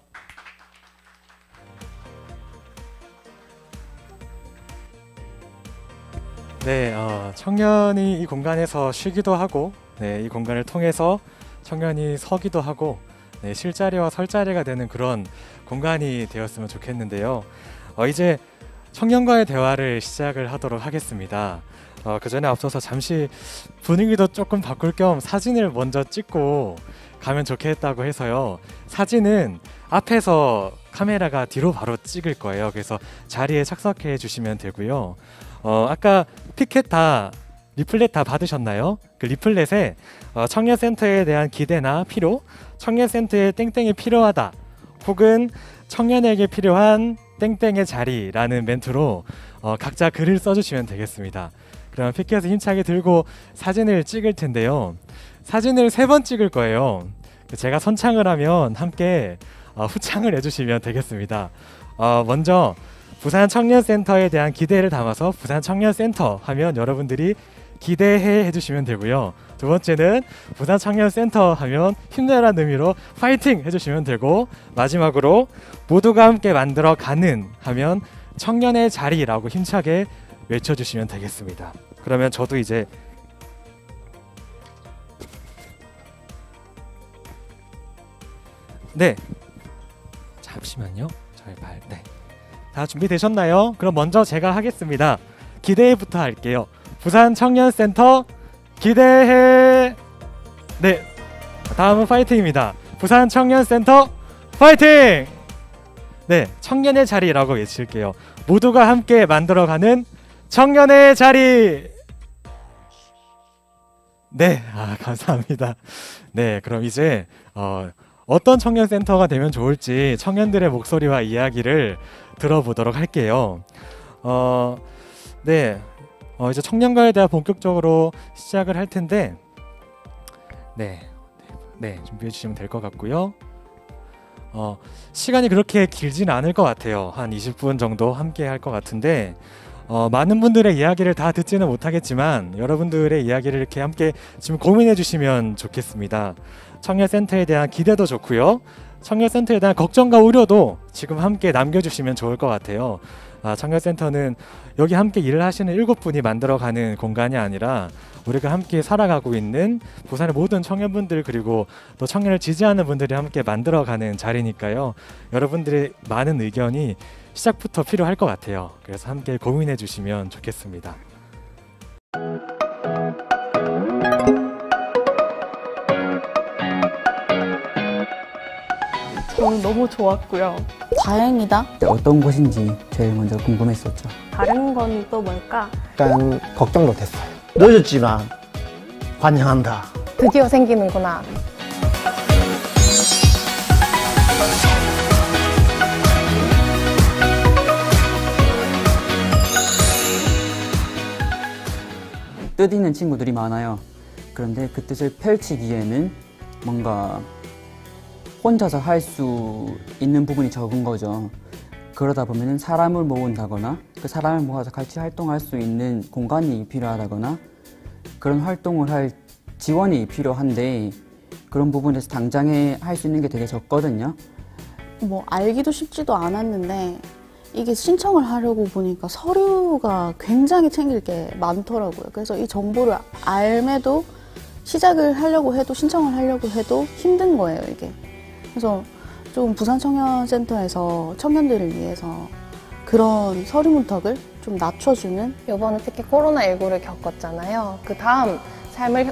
네, 청년이 이 공간에서 쉬기도 하고, 네, 이 공간을 통해서 청년이 서기도 하고, 네, 쉴자리와 설자리가 되는 그런 공간이 되었으면 좋겠는데요. 이제 청년과의 대화를 시작을 하도록 하겠습니다. 그 전에 앞서서 잠시 분위기도 조금 바꿀 겸 사진을 먼저 찍고 가면 좋겠다고 해서요. 사진은 앞에서 카메라가 뒤로 바로 찍을 거예요. 그래서 자리에 착석해 주시면 되고요. 아까 리플렛 다 받으셨나요? 그 리플렛에 청년센터에 대한 기대나 필요, 청년센터에 땡땡이 필요하다, 혹은 청년에게 필요한 땡땡의 자리라는 멘트로 각자 글을 써주시면 되겠습니다. 그럼 피켓을 힘차게 들고 사진을 찍을 텐데요. 사진을 3번 찍을 거예요. 제가 선창을 하면 함께 후창을 해주시면 되겠습니다. 먼저 부산 청년센터에 대한 기대를 담아서 부산 청년센터 하면 여러분들이 기대해 해주시면 되고요. 두 번째는 부산 청년센터 하면 힘내라는 의미로 파이팅 해주시면 되고, 마지막으로 모두가 함께 만들어가는 하면 청년의 자리라고 힘차게 외쳐주시면 되겠습니다. 그러면 저도 이제 네, 잠시만요. 네, 다 준비되셨나요? 그럼 먼저 제가 하겠습니다. 기대부터 할게요. 부산 청년센터 기대해. 네, 다음은 파이팅입니다. 부산 청년센터 파이팅! 네, 청년의 자리라고 외칠게요. 모두가 함께 만들어가는 청년의 자리. 네, 감사합니다. 네, 그럼 이제 어떤 청년센터가 되면 좋을지 청년들의 목소리와 이야기를 들어보도록 할게요. 네, 이제 청년과에 대해 본격적으로 시작을 할 텐데, 네, 준비해 주시면 될 것 같고요. 시간이 그렇게 길지는 않을 것 같아요. 한 20분 정도 함께 할 것 같은데, 많은 분들의 이야기를 다 듣지는 못하겠지만 여러분들의 이야기를 이렇게 함께 지금 고민해 주시면 좋겠습니다. 청년센터에 대한 기대도 좋고요. 청년센터에 대한 걱정과 우려도 지금 함께 남겨주시면 좋을 것 같아요. 청년센터는 여기 함께 일을 하시는 7분이 만들어가는 공간이 아니라 우리가 함께 살아가고 있는 부산의 모든 청년분들 그리고 또 청년을 지지하는 분들이 함께 만들어가는 자리니까요. 여러분들의 많은 의견이 시작부터 필요할 것 같아요. 그래서 함께 고민해 주시면 좋겠습니다. 저는 너무 좋았고요. 다행이다. 어떤 곳인지 제일 먼저 궁금했었죠. 다른 건 또 뭘까? 약간 걱정도 됐어요. 늦었지만 환영한다. 드디어 생기는구나. 뜻 있는 친구들이 많아요. 그런데 그 뜻을 펼치기에는 뭔가 혼자서 할 수 있는 부분이 적은 거죠. 그러다 보면 사람을 모은다거나 그 사람을 모아서 같이 활동할 수 있는 공간이 필요하다거나 그런 활동을 할 지원이 필요한데 그런 부분에서 당장에 할 수 있는 게 되게 적거든요. 뭐 알기도 쉽지도 않았는데 이게 신청을 하려고 보니까 서류가 굉장히 챙길 게 많더라고요. 그래서 이 정보를 알매도 시작을 하려고 해도 신청을 하려고 해도 힘든 거예요, 이게. 그래서 좀 부산청년센터에서 청년들을 위해서 그런 서류 문턱을 좀 낮춰주는. 이번에 특히 코로나19를 겪었잖아요. 그 다음 삶을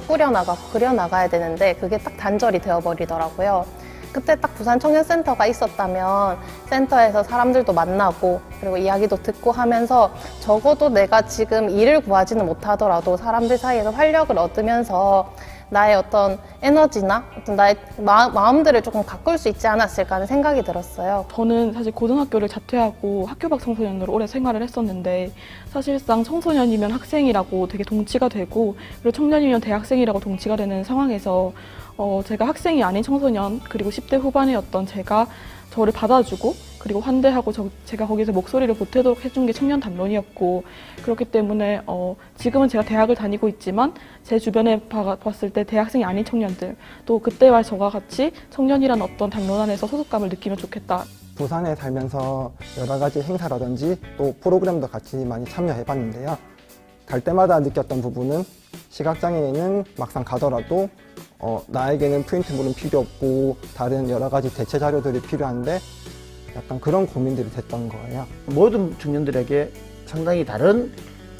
그려나가야 되는데 그게 딱 단절이 되어버리더라고요. 그때 딱 부산청년센터가 있었다면 센터에서 사람들도 만나고 그리고 이야기도 듣고 하면서 적어도 내가 지금 일을 구하지는 못하더라도 사람들 사이에서 활력을 얻으면서 나의 어떤 에너지나 어떤 나의 마음들을 조금 가꿀 수 있지 않았을까 하는 생각이 들었어요. 저는 사실 고등학교를 자퇴하고 학교 밖 청소년으로 오래 생활을 했었는데 사실상 청소년이면 학생이라고 되게 동치가 되고 그리고 청년이면 대학생이라고 동치가 되는 상황에서 제가 학생이 아닌 청소년 그리고 10대 후반이었던 제가 저를 받아주고 그리고 환대하고 제가 거기서 목소리를 보태도록 해준 게 청년 담론이었고 그렇기 때문에 지금은 제가 대학을 다니고 있지만 제 주변에 봤을 때 대학생이 아닌 청년들 또 그때와 저와 같이 청년이란 어떤 담론 안에서 소속감을 느끼면 좋겠다. 부산에 살면서 여러 가지 행사라든지 또 프로그램도 같이 많이 참여해봤는데요. 갈 때마다 느꼈던 부분은 시각장애인은 막상 가더라도 나에게는 프린트물은 필요 없고 다른 여러 가지 대체 자료들이 필요한데 약간 그런 고민들이 됐던 거예요. 모든 청년들에게 상당히 다른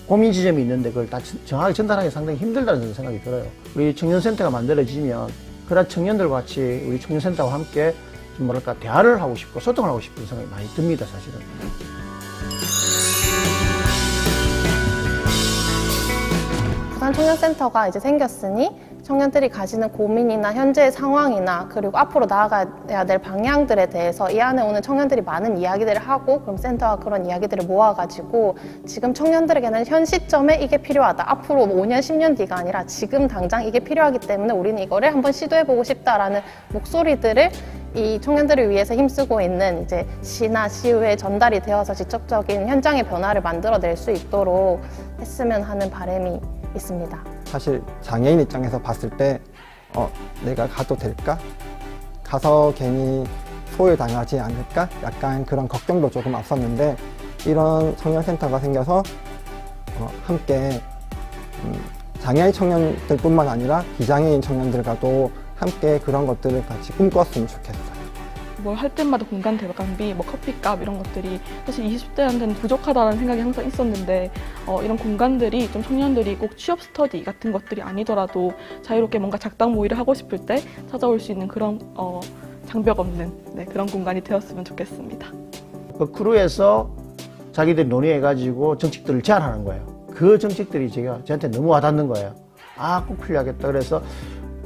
고민 지점이 있는데 그걸 다 정확하게 전달하기 상당히 힘들다는 생각이 들어요. 우리 청년센터가 만들어지면 그런 청년들과 같이 우리 청년센터와 함께 좀 뭐랄까 대화를 하고 싶고 소통을 하고 싶은 생각이 많이 듭니다, 사실은. 부산청년센터가 이제 생겼으니 청년들이 가지는 고민이나 현재의 상황이나 그리고 앞으로 나아가야 될 방향들에 대해서 이 안에 오는 청년들이 많은 이야기들을 하고 그럼 센터가 그런 이야기들을 모아가지고 지금 청년들에게는 현 시점에 이게 필요하다. 앞으로 5년, 10년 뒤가 아니라 지금 당장 이게 필요하기 때문에 우리는 이거를 한번 시도해보고 싶다라는 목소리들을 이 청년들을 위해서 힘쓰고 있는 이제 시나 시의회에 전달이 되어서 직접적인 현장의 변화를 만들어낼 수 있도록 했으면 하는 바람이 있습니다. 사실 장애인 입장에서 봤을 때 내가 가도 될까? 가서 괜히 소외당하지 않을까? 약간 그런 걱정도 조금 앞섰는데 이런 청년센터가 생겨서 함께 장애인 청년들뿐만 아니라 비장애인 청년들과도 함께 그런 것들을 같이 꿈꿨으면 좋겠어요. 뭘 할 때마다 공간 대관비, 뭐 커피값 이런 것들이 사실 20대한테는 부족하다는 생각이 항상 있었는데 이런 공간들이 좀 청년들이 꼭 취업 스터디 같은 것들이 아니더라도 자유롭게 뭔가 작당 모의를 하고 싶을 때 찾아올 수 있는 그런 장벽 없는 그런 공간이 되었으면 좋겠습니다. 그 크루에서 자기들이 논의해가지고 정책들을 제안하는 거예요. 그 정책들이 저한테 너무 와닿는 거예요. 아, 꼭 필요하겠다. 그래서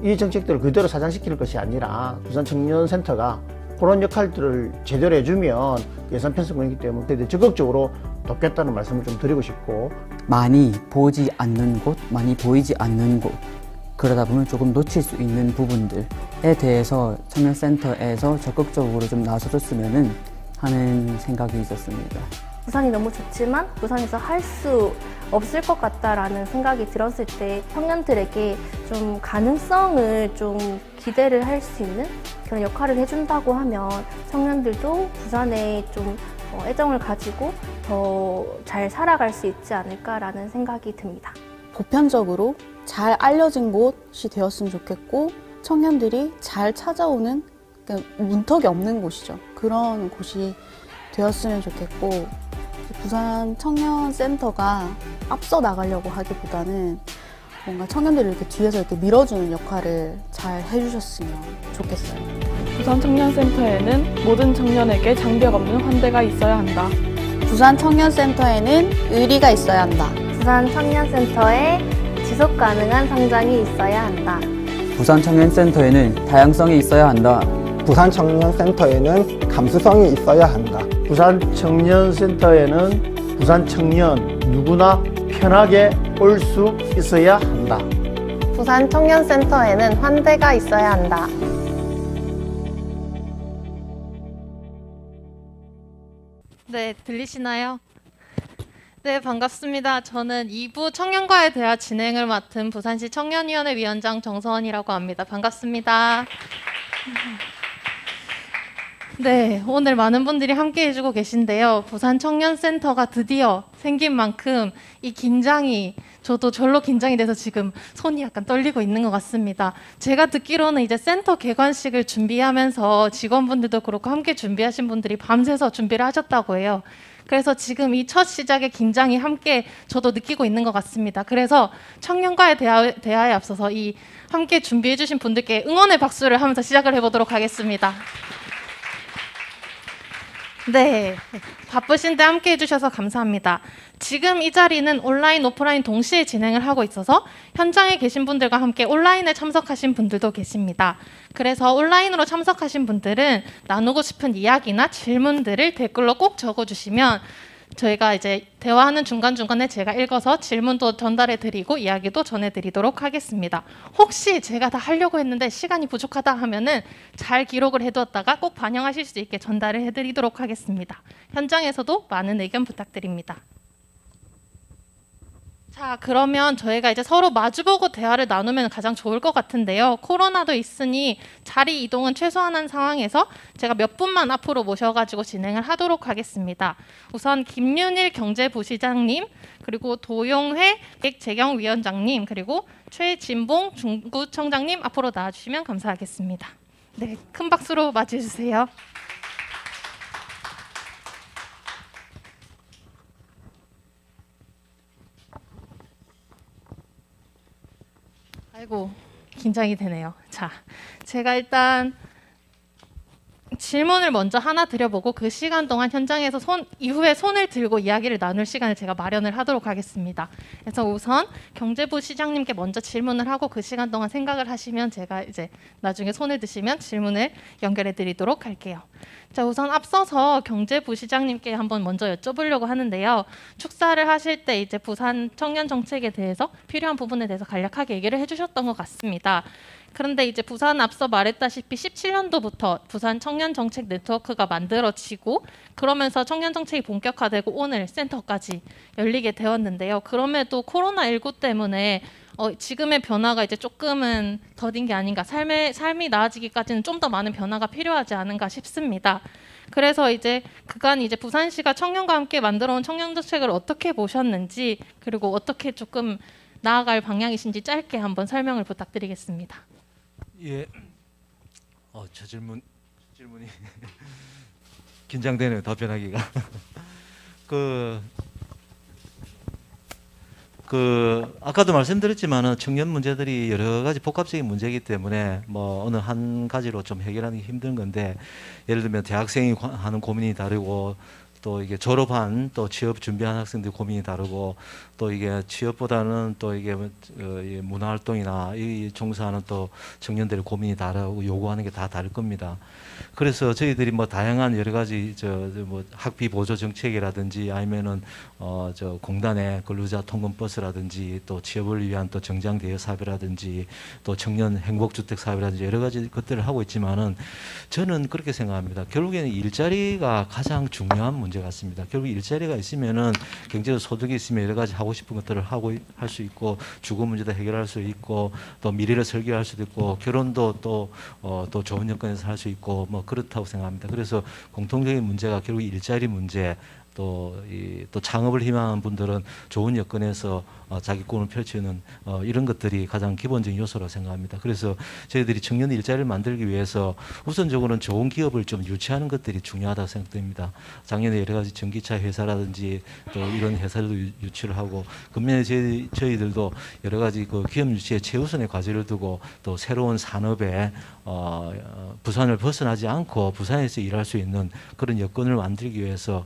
이 정책들을 그대로 사장시키는 것이 아니라 부산청년센터가 그런 역할들을 제대로 해주면 예산 편성이기 때문에 적극적으로 돕겠다는 말씀을 좀 드리고 싶고 많이 보지 않는 곳, 많이 보이지 않는 곳 그러다 보면 조금 놓칠 수 있는 부분들에 대해서 청년센터에서 적극적으로 좀 나서줬으면 하는 생각이 있었습니다. 부산이 너무 좋지만 부산에서 할 수 없을 것 같다라는 생각이 들었을 때 청년들에게 좀 가능성을 좀 기대를 할 수 있는 그런 역할을 해준다고 하면 청년들도 부산에 좀 애정을 가지고 더 잘 살아갈 수 있지 않을까라는 생각이 듭니다. 보편적으로 잘 알려진 곳이 되었으면 좋겠고 청년들이 잘 찾아오는 그러니까 문턱이 없는 곳이죠. 그런 곳이 되었으면 좋겠고 부산 청년센터가 앞서 나가려고 하기보다는 뭔가 청년들을 이렇게 뒤에서 이렇게 밀어주는 역할을 잘 해주셨으면 좋겠어요. 부산 청년센터에는 모든 청년에게 장벽 없는 환대가 있어야 한다. 부산 청년센터에는 의리가 있어야 한다. 부산 청년센터에 지속 가능한 성장이 있어야 한다. 부산 청년센터에는 다양성이 있어야 한다. 부산 청년센터에는 감수성이 있어야 한다. 부산 청년센터에는 부산 청년 누구나 편하게 올 수 있어야 한다. 부산 청년센터에는 환대가 있어야 한다. 네, 들리시나요? 네, 반갑습니다. 저는 2부 청년과의 대화 진행을 맡은 부산시 청년위원회 위원장 정서원이라고 합니다. 반갑습니다. 네, 오늘 많은 분들이 함께 해주고 계신데요. 부산 청년센터가 드디어 생긴 만큼 이 긴장이 저도 절로 긴장이 돼서 지금 손이 약간 떨리고 있는 것 같습니다. 제가 듣기로는 이제 센터 개관식을 준비하면서 직원분들도 그렇고 함께 준비하신 분들이 밤새서 준비를 하셨다고 해요. 그래서 지금 이 첫 시작의 긴장이 함께 저도 느끼고 있는 것 같습니다. 그래서 청년과의 대화에 앞서서 이 함께 준비해 주신 분들께 응원의 박수를 하면서 시작을 해보도록 하겠습니다. 네, 바쁘신데 함께 해주셔서 감사합니다. 지금 이 자리는 온라인, 오프라인 동시에 진행을 하고 있어서 현장에 계신 분들과 함께 온라인에 참석하신 분들도 계십니다. 그래서 온라인으로 참석하신 분들은 나누고 싶은 이야기나 질문들을 댓글로 꼭 적어주시면 저희가 이제 대화하는 중간중간에 제가 읽어서 질문도 전달해 드리고 이야기도 전해 드리도록 하겠습니다. 혹시 제가 다 하려고 했는데 시간이 부족하다 하면은 잘 기록을 해두었다가 꼭 반영하실 수 있게 전달을 해 드리도록 하겠습니다. 현장에서도 많은 의견 부탁드립니다. 자, 그러면 저희가 이제 서로 마주보고 대화를 나누면 가장 좋을 것 같은데요. 코로나도 있으니 자리 이동은 최소화한 상황에서 제가 몇 분만 앞으로 모셔가지고 진행을 하도록 하겠습니다. 우선 김윤일 경제부시장님, 그리고 도용회 기획재경위원장님, 그리고 최진봉 중구청장님 앞으로 나와주시면 감사하겠습니다. 네, 큰 박수로 맞이해주세요. 아이고, 긴장이 되네요. 자, 제가 일단 질문을 먼저 하나 드려보고 그 시간 동안 현장에서 이후에 손을 들고 이야기를 나눌 시간을 제가 마련을 하도록 하겠습니다. 그래서 우선 경제부 시장님께 먼저 질문을 하고 그 시간 동안 생각을 하시면 제가 이제 나중에 손을 드시면 질문을 연결해 드리도록 할게요. 자, 우선 앞서서 경제부 시장님께 한번 먼저 여쭤보려고 하는데요. 축사를 하실 때 이제 부산 청년 정책에 대해서 필요한 부분에 대해서 간략하게 얘기를 해주셨던 것 같습니다. 그런데 이제 부산 앞서 말했다시피 17년도부터 부산 청년 정책 네트워크가 만들어지고 그러면서 청년 정책이 본격화되고 오늘 센터까지 열리게 되었는데요. 그럼에도 코로나19 때문에 지금의 변화가 이제 조금은 더딘 게 아닌가, 삶이 나아지기까지는 좀 더 많은 변화가 필요하지 않은가 싶습니다. 그래서 이제 그간 이제 부산시가 청년과 함께 만들어온 청년 정책을 어떻게 보셨는지, 그리고 어떻게 조금 나아갈 방향이신지 짧게 한번 설명을 부탁드리겠습니다. 예, 저 질문이 긴장되네요. 답변하기가. 아까도 말씀드렸지만은 청년 문제들이 여러 가지 복합적인 문제이기 때문에 뭐 어느 한 가지로 좀 해결하는 게 힘든 건데, 예를 들면 대학생이 하는 고민이 다르고, 또 이게 졸업한 또 취업 준비한 학생들 고민이 다르고, 또 이게 취업보다는 또 이게 문화활동이나 이 종사하는 또 청년들의 고민이 다르고 요구하는 게 다 다를 겁니다. 그래서 저희들이 뭐 다양한 여러 가지 뭐 학비 보조 정책이라든지 아니면은 저 공단의 근로자 통근 버스라든지 또 취업을 위한 또 정장 대여 사업이라든지 또 청년 행복주택 사업이라든지 여러 가지 것들을 하고 있지만은 저는 그렇게 생각합니다. 결국에는 일자리가 가장 중요한 문제 같습니다. 결국 일자리가 있으면은 경제적 소득이 있으면 여러 가지 하고 싶은 것들을 할 수 있고, 주거 문제도 해결할 수 있고, 또 미래를 설계할 수도 있고, 결혼도 또 좋은 여건에서 할 수 있고, 뭐 그렇다고 생각합니다. 그래서 공통적인 문제가 결국 일자리 문제, 또 창업을 희망하는 분들은 좋은 여건에서 자기 꿈을 펼치는 이런 것들이 가장 기본적인 요소라고 생각합니다. 그래서 저희들이 청년 일자리를 만들기 위해서 우선적으로는 좋은 기업을 좀 유치하는 것들이 중요하다고 생각됩니다. 작년에 여러 가지 전기차 회사라든지 또 이런 회사들도 유치를 하고 금년에 저희들도 여러 가지 그 기업 유치에 최우선의 과제를 두고 또 새로운 산업에 부산을 벗어나지 않고 부산에서 일할 수 있는 그런 여건을 만들기 위해서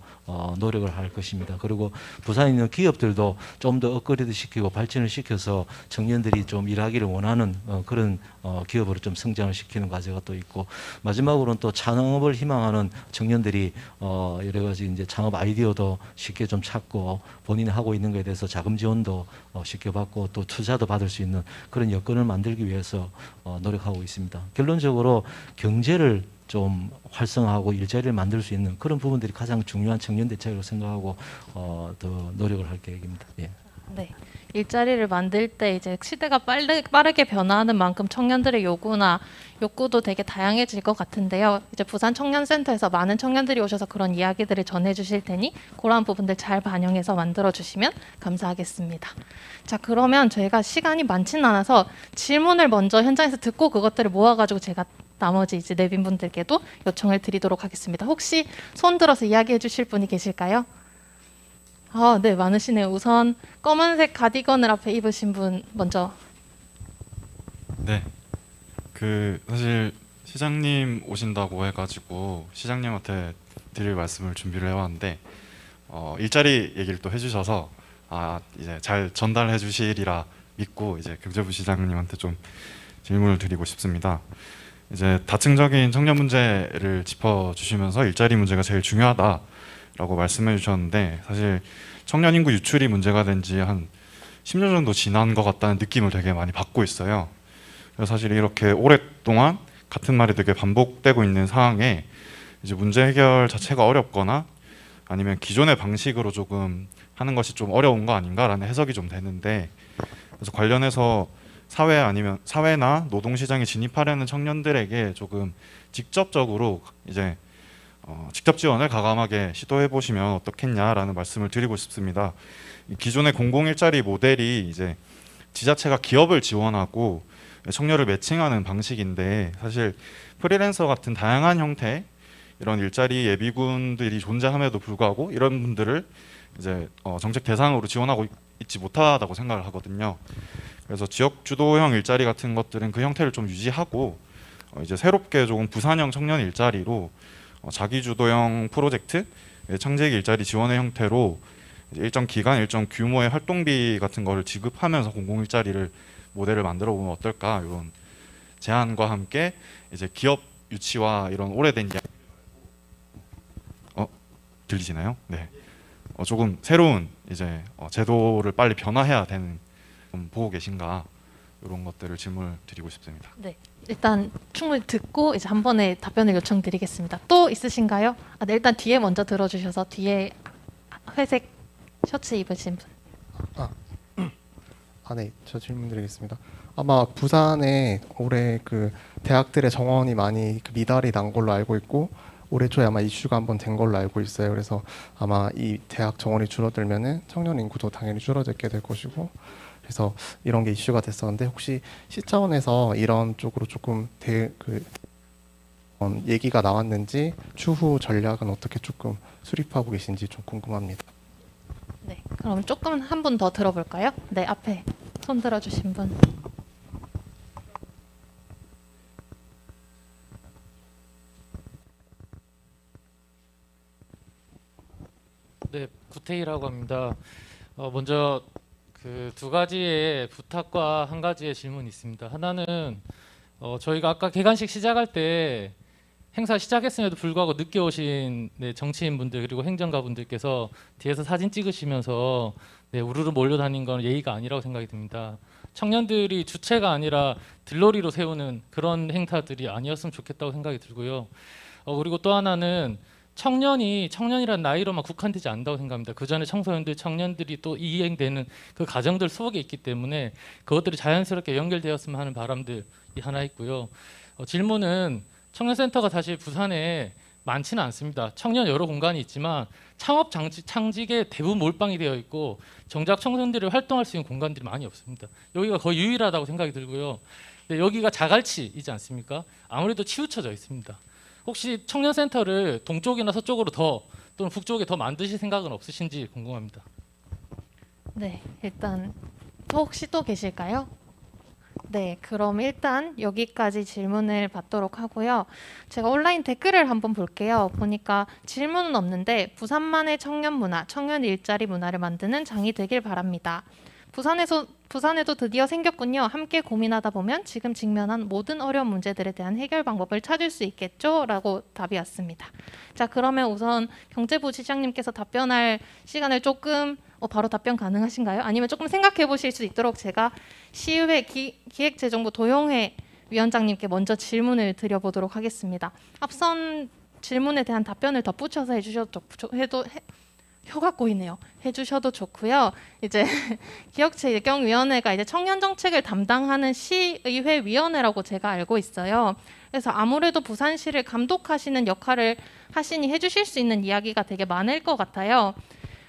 노력을 할 것입니다. 그리고 부산에 있는 기업들도 좀 더 업그레이드 시키고 발전을 시켜서 청년들이 좀 일하기를 원하는 그런 기업으로 좀 성장을 시키는 과제가 또 있고, 마지막으로는 또 창업을 희망하는 청년들이 여러 가지 이제 창업 아이디어도 쉽게 좀 찾고 본인이 하고 있는 것에 대해서 자금 지원도 쉽게 받고 또 투자도 받을 수 있는 그런 여건을 만들기 위해서 노력하고 있습니다. 결론적으로 경제를 좀 활성화하고 일자리를 만들 수 있는 그런 부분들이 가장 중요한 청년 대책이라고 생각하고 더 노력을 할 계획입니다. 예. 네. 일자리를 만들 때 이제 시대가 빠르게 변화하는 만큼 청년들의 요구나 욕구도 되게 다양해질 것 같은데요. 이제 부산 청년센터에서 많은 청년들이 오셔서 그런 이야기들을 전해주실 테니 그러한 부분들 잘 반영해서 만들어주시면 감사하겠습니다. 자, 그러면 저희가 시간이 많지는 않아서 질문을 먼저 현장에서 듣고 그것들을 모아가지고 제가 나머지 이제 내빈분들께도 요청을 드리도록 하겠습니다. 혹시 손 들어서 이야기해 주실 분이 계실까요? 네, 많으시네요. 우선 검은색 가디건을 앞에 입으신 분 먼저. 네, 사실 시장님 오신다고 해가지고 시장님한테 드릴 말씀을 준비를 해왔는데 일자리 얘기를 또 해주셔서 이제 잘 전달해 주시리라 믿고 이제 경제부 시장님한테 좀 질문을 드리고 싶습니다. 이제 다층적인 청년 문제를 짚어주시면서 일자리 문제가 제일 중요하다라고 말씀해 주셨는데, 사실 청년 인구 유출이 문제가 된 지 한 10년 정도 지난 것 같다는 느낌을 되게 많이 받고 있어요. 그래서 사실 이렇게 오랫동안 같은 말이 되게 반복되고 있는 상황에 이제 문제 해결 자체가 어렵거나 아니면 기존의 방식으로 조금 하는 것이 좀 어려운 거 아닌가라는 해석이 좀 되는데, 그래서 관련해서 사회나 노동시장에 진입하려는 청년들에게 조금 직접적으로 이제 직접 지원을 가감하게 시도해 보시면 어떻겠냐라는 말씀을 드리고 싶습니다. 기존의 공공일자리 모델이 이제 지자체가 기업을 지원하고 청년을 매칭하는 방식인데, 사실 프리랜서 같은 다양한 형태 이런 일자리 예비군들이 존재함에도 불구하고 이런 분들을 이제 정책 대상으로 지원하고 있지 못하다고 생각을 하거든요. 그래서 지역 주도형 일자리 같은 것들은 그 형태를 좀 유지하고 이제 새롭게 조금 부산형 청년 일자리로 자기 주도형 프로젝트, 창직 일자리 지원의 형태로 일정 기간, 일정 규모의 활동비 같은 거를 지급하면서 공공 일자리를 모델을 만들어 보면 어떨까, 이런 제안과 함께 이제 기업 유치와 이런 오래된 이야기 들리시나요? 네. 조금 새로운 이제 제도를 빨리 변화해야 되는 보고 계신가, 이런 것들을 질문을 드리고 싶습니다. 네, 일단 충분히 듣고 이제 한 번에 답변을 요청드리겠습니다. 또 있으신가요? 네, 일단 뒤에 먼저 들어주셔서 뒤에 회색 셔츠 입으신 분. 네, 저 질문 드리겠습니다. 아마 부산에 올해 그 대학들의 정원이 많이 미달이 난 걸로 알고 있고, 올해 초에 아마 이슈가 한번 된 걸로 알고 있어요. 그래서 아마 이 대학 정원이 줄어들면은 청년 인구도 당연히 줄어들게 될 것이고, 그래서 이런 게 이슈가 됐었는데, 혹시 시 차원에서 이런 쪽으로 조금 얘기가 나왔는지 추후 전략은 어떻게 조금 수립하고 계신지 좀 궁금합니다. 네, 그럼 조금 한 분 더 들어볼까요? 네, 앞에 손 들어주신 분. 네, 구태희라고 합니다. 먼저 그 두 가지의 부탁과 한 가지의 질문이 있습니다. 하나는 저희가 아까 개관식 시작할 때 행사 시작했음에도 불구하고 늦게 오신 정치인분들 그리고 행정가분들께서 뒤에서 사진 찍으시면서 우르르 몰려다닌 건 예의가 아니라고 생각이 듭니다. 청년들이 주체가 아니라 들러리로 세우는 그런 행사들이 아니었으면 좋겠다고 생각이 들고요. 그리고 또 하나는 청년이란 나이로만 국한되지 않는다고 생각합니다. 그 전에 청소년들, 청년들이 또 이행되는 그 과정들 속에 있기 때문에 그것들이 자연스럽게 연결되었으면 하는 바람들이 하나 있고요. 질문은 청년센터가 사실 부산에 많지는 않습니다. 청년 여러 공간이 있지만 창업 창직에 대부분 몰빵이 되어 있고 정작 청년들이 활동할 수 있는 공간들이 많이 없습니다. 여기가 거의 유일하다고 생각이 들고요. 근데 여기가 자갈치이지 않습니까? 아무래도 치우쳐져 있습니다. 혹시 청년센터를 동쪽이나 서쪽으로 더 또는 북쪽에 더 만드실 생각은 없으신지 궁금합니다. 네, 일단 혹시 또 계실까요? 네, 그럼 일단 여기까지 질문을 받도록 하고요. 제가 온라인 댓글을 한번 볼게요. 보니까 질문은 없는데 부산만의 청년 문화, 청년 일자리 문화를 만드는 장이 되길 바랍니다. 부산에도 드디어 생겼군요. 함께 고민하다 보면 지금 직면한 모든 어려운 문제들에 대한 해결 방법을 찾을 수 있겠죠? 라고 답이 왔습니다. 자, 그러면 우선 경제부 시장님께서 답변할 시간을 조금 바로 답변 가능하신가요? 아니면 조금 생각해 보실 수 있도록 제가 시의회 기획재정부 도용회 위원장님께 먼저 질문을 드려보도록 하겠습니다. 앞선 질문에 대한 답변을 덧붙여서 혀가 꼬이네요. 해주셔도 좋고요. 이제 기획재정위원회가 이제 청년 정책을 담당하는 시의회 위원회라고 제가 알고 있어요. 그래서 아무래도 부산시를 감독하시는 역할을 하시니 해주실 수 있는 이야기가 되게 많을 것 같아요.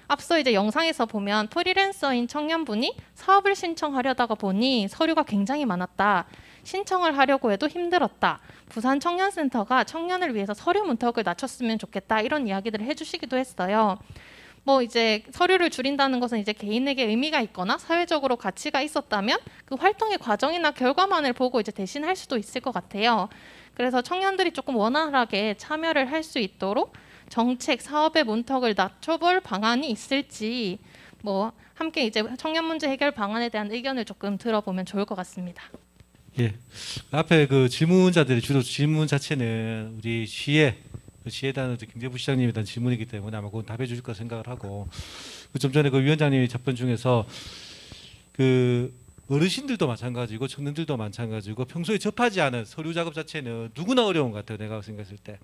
앞서 이제 영상에서 보면 프리랜서인 청년분이 사업을 신청하려다가 보니 서류가 굉장히 많았다. 신청을 하려고 해도 힘들었다. 부산 청년센터가 청년을 위해서 서류 문턱을 낮췄으면 좋겠다. 이런 이야기들을 해주시기도 했어요. 뭐 이제 서류를 줄인다는 것은 이제 개인에게 의미가 있거나 사회적으로 가치가 있었다면 그 활동의 과정이나 결과만을 보고 이제 대신할 수도 있을 것 같아요. 그래서 청년들이 조금 원활하게 참여를 할 수 있도록 정책, 사업의 문턱을 낮춰볼 방안이 있을지 뭐 함께 이제 청년 문제 해결 방안에 대한 의견을 조금 들어보면 좋을 것 같습니다. 예, 앞에 그 질문자들이 주로 질문 자체는 우리 시에 대한 경제부 시장님에 대한 질문이기 때문에 아마 그건 답해 주실 거 생각을 하고 좀 전에 그 위원장님이 답변 중에서 그 어르신들도 마찬가지고 청년들도 마찬가지고 평소에 접하지 않은 서류 작업 자체는 누구나 어려운 것 같아요. 내가 생각했을 때.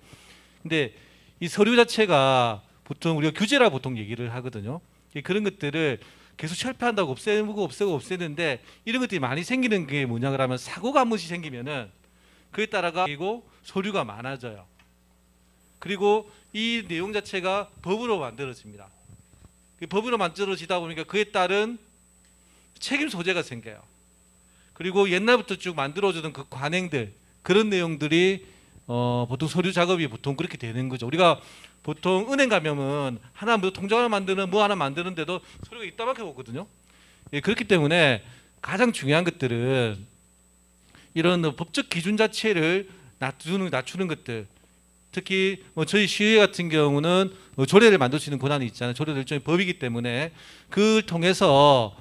근데 이 서류 자체가 보통 우리가 규제라 보통 얘기를 하거든요. 그런 것들을 계속 철폐한다고 없애는데 이런 것들이 많이 생기는 게 뭐냐 그러면 사고가 한 번씩 생기면은 그에 따라가 서류가 많아져요. 그리고 이 내용 자체가 법으로 만들어집니다. 법으로 만들어지다 보니까 그에 따른 책임 소재가 생겨요. 그리고 옛날부터 쭉 만들어주던 그 관행들 그런 내용들이 보통 서류 작업이 보통 그렇게 되는 거죠. 우리가 보통 은행 가면은 하나 뭐 통장을 만드는 뭐 하나 만드는데도 서류가 이따만큼 오거든요. 예, 그렇기 때문에 가장 중요한 것들은 이런 법적 기준 자체를 낮추는 것들. 특히 뭐 저희 시의회 같은 경우는 조례를 만들 수 있는 권한이 있잖아요. 조례도 일종의 법이기 때문에 그걸 통해서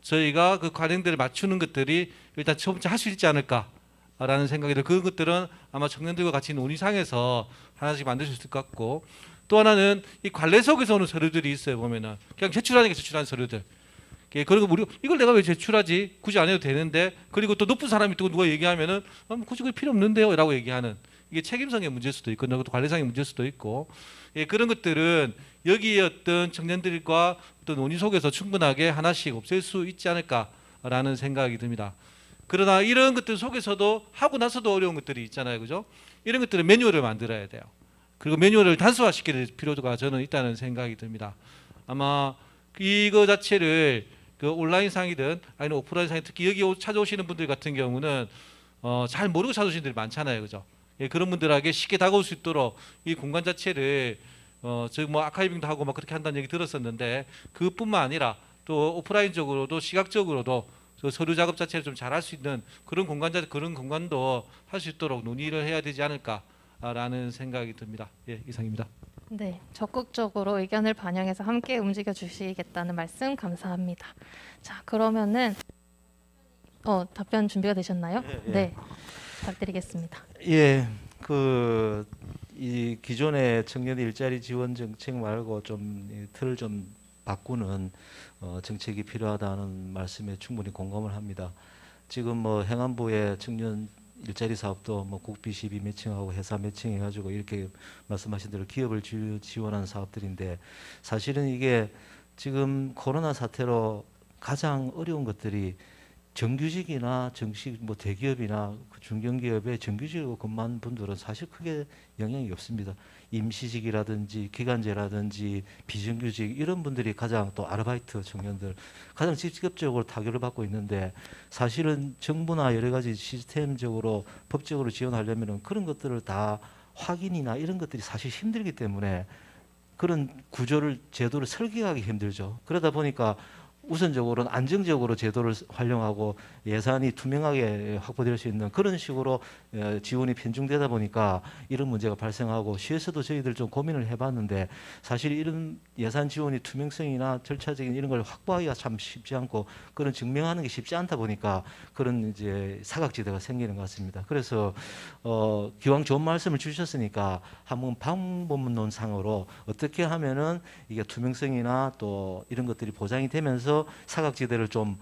저희가 그 관행들을 맞추는 것들이 일단 첫 번째 할 수 있지 않을까라는 생각이 들어요. 그 것들은 아마 청년들과 같이 논의상에서 하나씩 만들 수 있을 것 같고 또 하나는 이 관례석에서 오는 서류들이 있어요. 보면은 그냥 제출하는 게 제출한 서류들. 그리고 우리 이걸 내가 왜 제출하지? 굳이 안 해도 되는데 그리고 또 높은 사람이 또 누가 얘기하면은 굳이 그게 필요 없는데요라고 얘기하는 이게 책임성의 문제일 수도 있고 또 관례상의 문제일 수도 있고 그런 것들은 여기에 어떤 청년들과 또 논의 속에서 충분하게 하나씩 없앨 수 있지 않을까라는 생각이 듭니다. 그러나 이런 것들 속에서도 하고 나서도 어려운 것들이 있잖아요, 그죠? 이런 것들은 매뉴얼을 만들어야 돼요. 그리고 매뉴얼을 단순화시킬 필요가 저는 있다는 생각이 듭니다. 아마 이거 자체를 그 온라인상이든 아니면 오프라인상이든 특히 여기 찾아오시는 분들 같은 경우는 잘 모르고 찾아오시는 분들이 많잖아요, 그죠? 그런 분들에게 쉽게 다가올 수 있도록 이 공간 자체를 저희 뭐 아카이빙도 하고 막 그렇게 한다는 얘기 들었었는데 그뿐만 아니라 또 오프라인적으로도 시각적으로도 서류 작업 자체를 좀 잘할 수 있는 그런 공간도 할 수 있도록 논의를 해야 되지 않을까라는 생각이 듭니다. 예, 이상입니다. 네, 적극적으로 의견을 반영해서 함께 움직여 주시겠다는 말씀 감사합니다. 자, 그러면은 답변 준비가 되셨나요? 예. 네, 부탁드리겠습니다. 예, 이 기존의 청년 일자리 지원 정책 말고 좀 틀을 좀 바꾸는 정책이 필요하다는 말씀에 충분히 공감을 합니다. 지금 뭐 행안부의 청년 일자리 사업도 뭐 국비 12 매칭하고 회사 매칭해가지고 이렇게 말씀하신 대로 기업을 지원하는 사업들인데 사실은 이게 지금 코로나 사태로 가장 어려운 것들이 정규직이나 정식 뭐 대기업이나 중견기업에 정규직으로 근무하는 분들은 사실 크게 영향이 없습니다. 임시직이라든지 기간제라든지 비정규직 이런 분들이 가장 또 아르바이트 청년들 가장 직접적으로 타격을 받고 있는데 사실은 정부나 여러 가지 시스템적으로 법적으로 지원하려면 그런 것들을 다 확인이나 이런 것들이 사실 힘들기 때문에 그런 구조를 제도를 설계하기 힘들죠. 그러다 보니까 우선적으로는 안정적으로 제도를 활용하고 예산이 투명하게 확보될 수 있는 그런 식으로 지원이 편중되다 보니까 이런 문제가 발생하고 시에서도 저희들 좀 고민을 해봤는데 사실 이런 예산 지원이 투명성이나 절차적인 이런 걸 확보하기가 참 쉽지 않고 그런 증명하는 게 쉽지 않다 보니까 그런 이제 사각지대가 생기는 것 같습니다. 그래서 기왕 좋은 말씀을 주셨으니까 한번 방법론상으로 어떻게 하면은 이게 투명성이나 또 이런 것들이 보장이 되면서 사각지대를 좀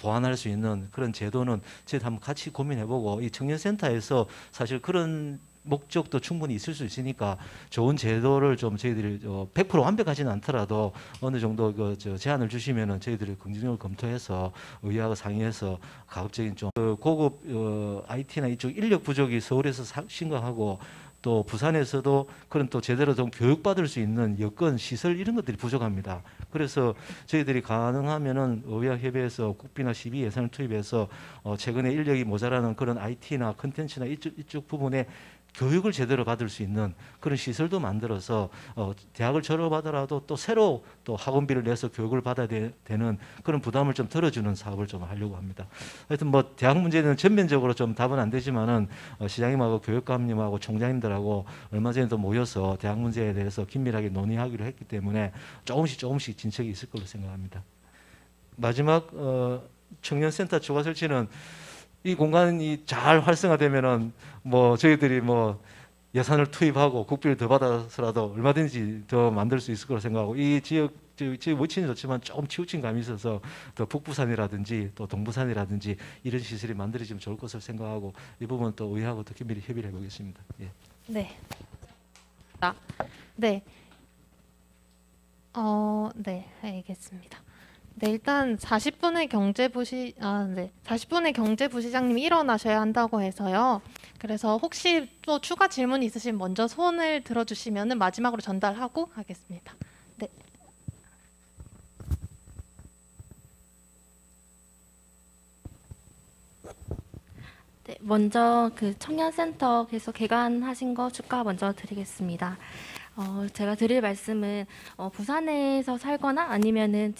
보완할 수 있는 그런 제도는 저희 한번 같이 고민해보고 이 청년센터에서 사실 그런 목적도 충분히 있을 수 있으니까 좋은 제도를 좀 저희들이 100% 완벽하지는 않더라도 어느 정도 제안을 주시면은 저희들이 긍정적으로 검토해서 의회하고 상의해서 가급적인 좀 고급 IT나 이쪽 인력 부족이 서울에서 심각하고 또 부산에서도 그런 또 제대로 좀 교육받을 수 있는 여건, 시설 이런 것들이 부족합니다. 그래서 저희들이 가능하면은 의회와 협의해서 국비나 시비 예산을 투입해서 최근에 인력이 모자라는 그런 IT나 컨텐츠나 이쪽 부분에 교육을 제대로 받을 수 있는 그런 시설도 만들어서 대학을 졸업하더라도 또 새로 또 학원비를 내서 교육을 받아야 되는 그런 부담을 좀 덜어주는 사업을 좀 하려고 합니다. 하여튼 뭐 대학 문제는 전면적으로 좀 답은 안 되지만은 시장님하고 교육감님하고 총장님들하고 얼마 전에도 모여서 대학 문제에 대해서 긴밀하게 논의하기로 했기 때문에 조금씩 진척이 있을 걸로 생각합니다. 마지막 청년센터 추가 설치는 이 공간이 잘 활성화되면은 뭐 저희들이 뭐 예산을 투입하고 국비를 더 받아서라도 얼마든지 더 만들 수 있을 거라 생각하고 이 지역 위치는 좋지만 조금 치우친 감이 있어서 더 북부산이라든지 또 동부산이라든지 이런 시설이 만들어지면 좋을 것을 생각하고 이 부분 또 의회하고 더 긴밀히 협의를 해보겠습니다. 예. 네. 네. 네, 알겠습니다. 네, 일단 40분의 경제부시장님이 일어나셔야 한다고 해서요. 그래서 혹시 또 추가 질문이 있으시면 먼저 손을 들어주시면 마지막으로 전달하고 하겠습니다. 네. 네, 먼저 그 청년센터에서 개관하신 거 축하 먼저 드리겠습니다. 제가 드릴 말씀은 부산에서 살거나 아니면은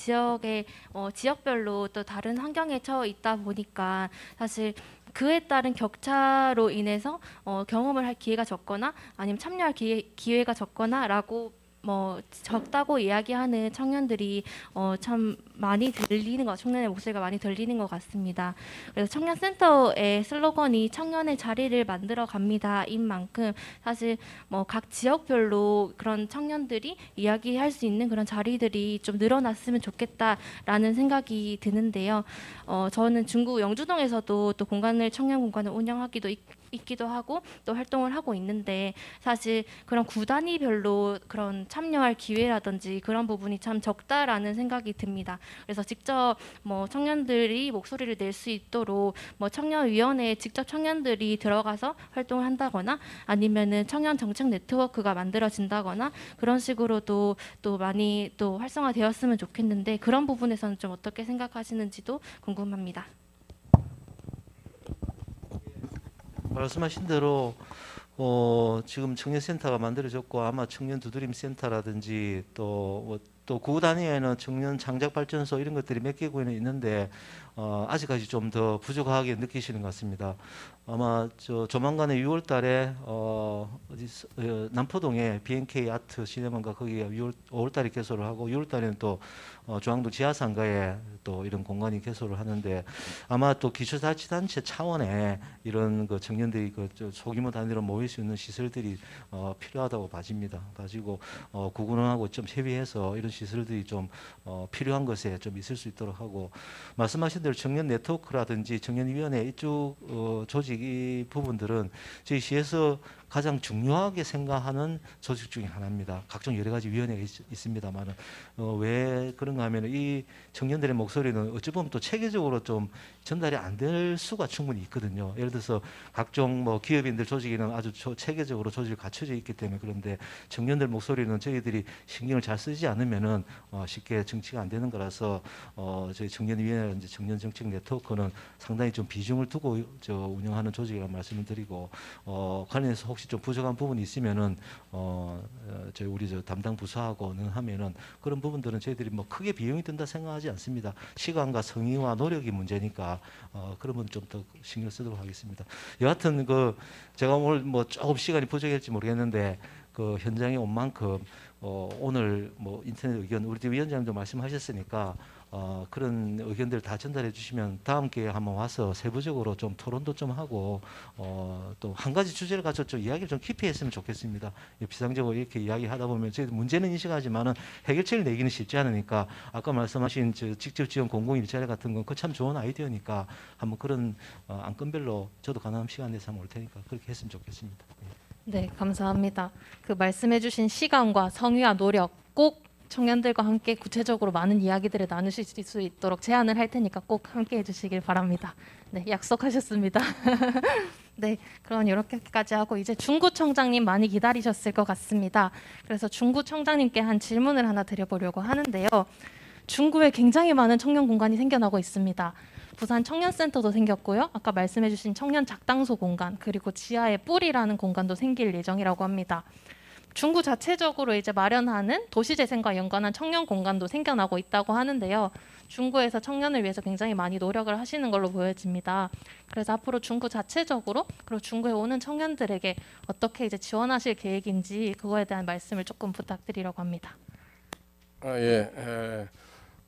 지역별로 또 다른 환경에 처해 있다 보니까 사실 그에 따른 격차로 인해서 경험을 할 기회가 적거나 아니면 참여할 기회가 적거나라고 적다고 이야기하는 청년들이 참 많이 들리는 청년의 목소리가 많이 들리는 것 같습니다. 그래서 청년센터의 슬로건이 청년의 자리를 만들어 갑니다인 만큼 사실 각 지역별로 그런 청년들이 이야기할 수 있는 그런 자리들이 좀 늘어났으면 좋겠다라는 생각이 드는데요. 저는 중구 영주동에서도 또 청년 공간을 운영하기도 있기도 하고 또 활동을 하고 있는데 사실 그런 구 단위별로 그런 참여할 기회라든지 그런 부분이 참 적다라는 생각이 듭니다. 그래서 직접 청년들이 목소리를 낼 수 있도록 청년위원회에 직접 청년들이 들어가서 활동을 한다거나 아니면은 청년 정책 네트워크가 만들어진다거나 그런 식으로도 또 많이 또 활성화되었으면 좋겠는데 그런 부분에서는 좀 어떻게 생각하시는지도 궁금합니다. 말씀하신 대로 지금 청년센터가 만들어졌고 아마 청년 두드림 센터라든지 또 구 단위에는 청년 장작 발전소 이런 것들이 몇 개 구에는 있는데 아직까지 좀 더 부족하게 느끼시는 것 같습니다. 아마 조만간에 6월달에 남포동에 BNK 아트 시네마가 거기에 5월달에 개소를 하고 6월달에는 또 중앙동 지하상가에 또 이런 공간이 개소를 하는데 아마 또 기초자치단체 차원에 이런 그 청년들이 소규모 단위로 모일 수 있는 시설들이 필요하다고 봐지고 구군하고 좀 협의해서 이런 시설들이 좀 필요한 것에 좀 있을 수 있도록 하고 말씀하신 대로 청년 네트워크라든지 청년위원회 이쪽 조직 이 부분들은 저희 시에서 가장 중요하게 생각하는 조직 중에 하나입니다. 각종 여러 가지 위원회가 있습니다만은 왜 그런가 하면 이 청년들의 목소리는 어찌 보면 또 체계적으로 좀 전달이 안 될 수가 충분히 있거든요. 예를 들어서 각종 뭐 기업인들 조직에는 아주 체계적으로 조직이 갖춰져 있기 때문에 그런데 청년들 목소리는 저희들이 신경을 잘 쓰지 않으면은 쉽게 정치가 안 되는 거라서 저희 청년위원회라든지 청년정책 네트워크는 상당히 좀 비중을 두고 운영하는 조직이라는 말씀을 드리고 관련해서 혹시 좀 부족한 부분이 있으면은 저희 우리 담당 부서하고 하면은 그런 부분들은 저희들이 뭐 크게 비용이 든다 생각하지 않습니다. 시간과 성의와 노력이 문제니까 그런 부분 좀 더 신경 쓰도록 하겠습니다. 여하튼 제가 오늘 뭐 조금 시간이 부족할지 모르겠는데 현장에 온 만큼 오늘 뭐 인터넷 의견 우리 위원장님도 말씀하셨으니까 그런 의견들 다 전달해 주시면 다음 기회에 한번 와서 세부적으로 좀 토론도 좀 하고 또 한 가지 주제를 가지고 좀 이야기를 좀 깊이 했으면 좋겠습니다. 비상적으로 이렇게 이야기하다 보면 저희 문제는 인식하지만은 해결책을 내기는 쉽지 않으니까 아까 말씀하신 직접 지원 공공 일자리 같은 건 그 참 좋은 아이디어니까 한번 그런 안건별로 저도 가능한 시간 내서 한번 올 테니까 그렇게 했으면 좋겠습니다. 네, 감사합니다. 말씀해주신 시간과 성의와 노력 꼭 청년들과 함께 구체적으로 많은 이야기들을 나누실 수 있도록 제안을 할 테니까 꼭 함께 해주시길 바랍니다. 네, 약속하셨습니다. 네, 그럼 이렇게까지 하고 이제 중구청장님 많이 기다리셨을 것 같습니다. 그래서 중구청장님께 한 질문을 하나 드려보려고 하는데요. 중구에 굉장히 많은 청년 공간이 생겨나고 있습니다. 부산 청년센터도 생겼고요. 아까 말씀해주신 청년 작당소 공간 그리고 지하에 뿔이라는 공간도 생길 예정이라고 합니다. 중구 자체적으로 이제 마련하는 도시재생과 연관한 청년 공간도 생겨나고 있다고 하는데요. 중구에서 청년을 위해서 굉장히 많이 노력을 하시는 걸로 보여집니다. 그래서 앞으로 중구 자체적으로 그리고 중구에 오는 청년들에게 어떻게 이제 지원하실 계획인지 그거에 대한 말씀을 조금 부탁드리려고 합니다.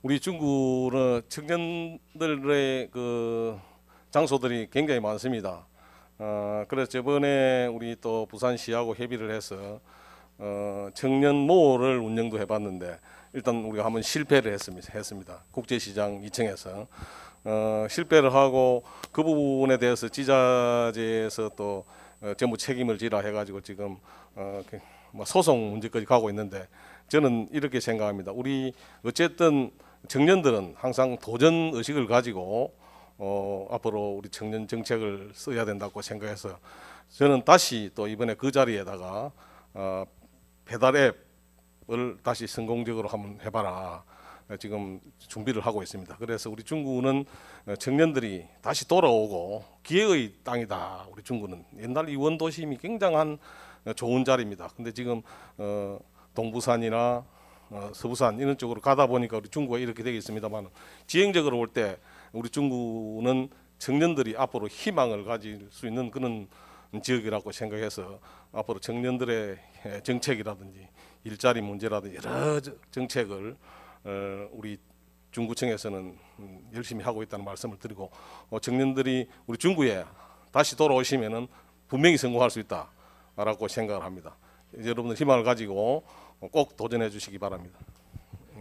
우리 중구는 청년들의 장소들이 굉장히 많습니다. 그래서 저번에 우리 또 부산시하고 협의를 해서 청년모를 운영도 해봤는데 일단 우리가 한번 실패를 했습니다. 국제시장 2층에서 실패를 하고 그 부분에 대해서 지자체에서 또 전부 책임을 지라 해가지고 지금 소송 문제까지 가고 있는데 저는 이렇게 생각합니다. 우리 어쨌든 청년들은 항상 도전 의식을 가지고 앞으로 우리 청년 정책을 써야 된다고 생각해서 저는 다시 또 이번에 그 자리에다가 배달 앱을 다시 성공적으로 한번 해봐라 지금 준비를 하고 있습니다. 그래서 우리 중구는 청년들이 다시 돌아오고 기회의 땅이다. 우리 중구는 옛날 이원도심이 굉장한 좋은 자리입니다. 근데 지금 동부산이나 서부산 이런 쪽으로 가다 보니까 우리 중구가 이렇게 되어 있습니다만 지형적으로 볼 때 우리 중구는 청년들이 앞으로 희망을 가질 수 있는 그런 지역이라고 생각해서 앞으로 청년들의 정책이라든지 일자리 문제라든지 여러 정책을 우리 중구청에서는 열심히 하고 있다는 말씀을 드리고 청년들이 우리 중구에 다시 돌아오시면은 분명히 성공할 수 있다라고 생각을 합니다. 여러분들 희망을 가지고 꼭 도전해 주시기 바랍니다.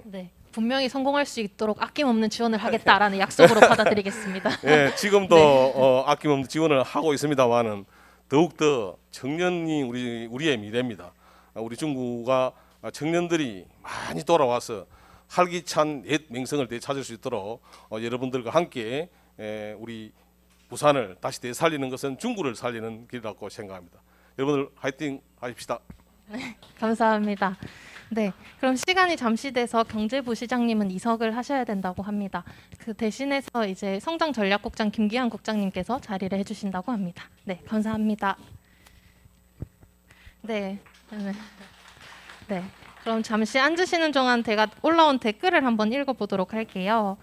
네, 분명히 성공할 수 있도록 아낌없는 지원을 하겠다라는 약속으로 받아들이겠습니다. 네, 지금도 네. 아낌없는 지원을 하고 있습니다만은 더욱더 청년이 우리의 미래입니다. 우리 중구가 청년들이 많이 돌아와서 활기찬 옛 명성을 되찾을 수 있도록 여러분들과 함께 우리 부산을 다시 되살리는 것은 중구를 살리는 길이라고 생각합니다. 여러분들 화이팅 하십시다. 네, 감사합니다. 네, 그럼 시간이 잠시 돼서 경제부 시장님은 이석을 하셔야 된다고 합니다. 그 대신해서 이제 성장전략국장 김기한 국장님께서 자리를 해주신다고 합니다. 네, 감사합니다. 네, 그럼 잠시 앉으시는 동안 제가 올라온 댓글을 한번 읽어보도록 할게요.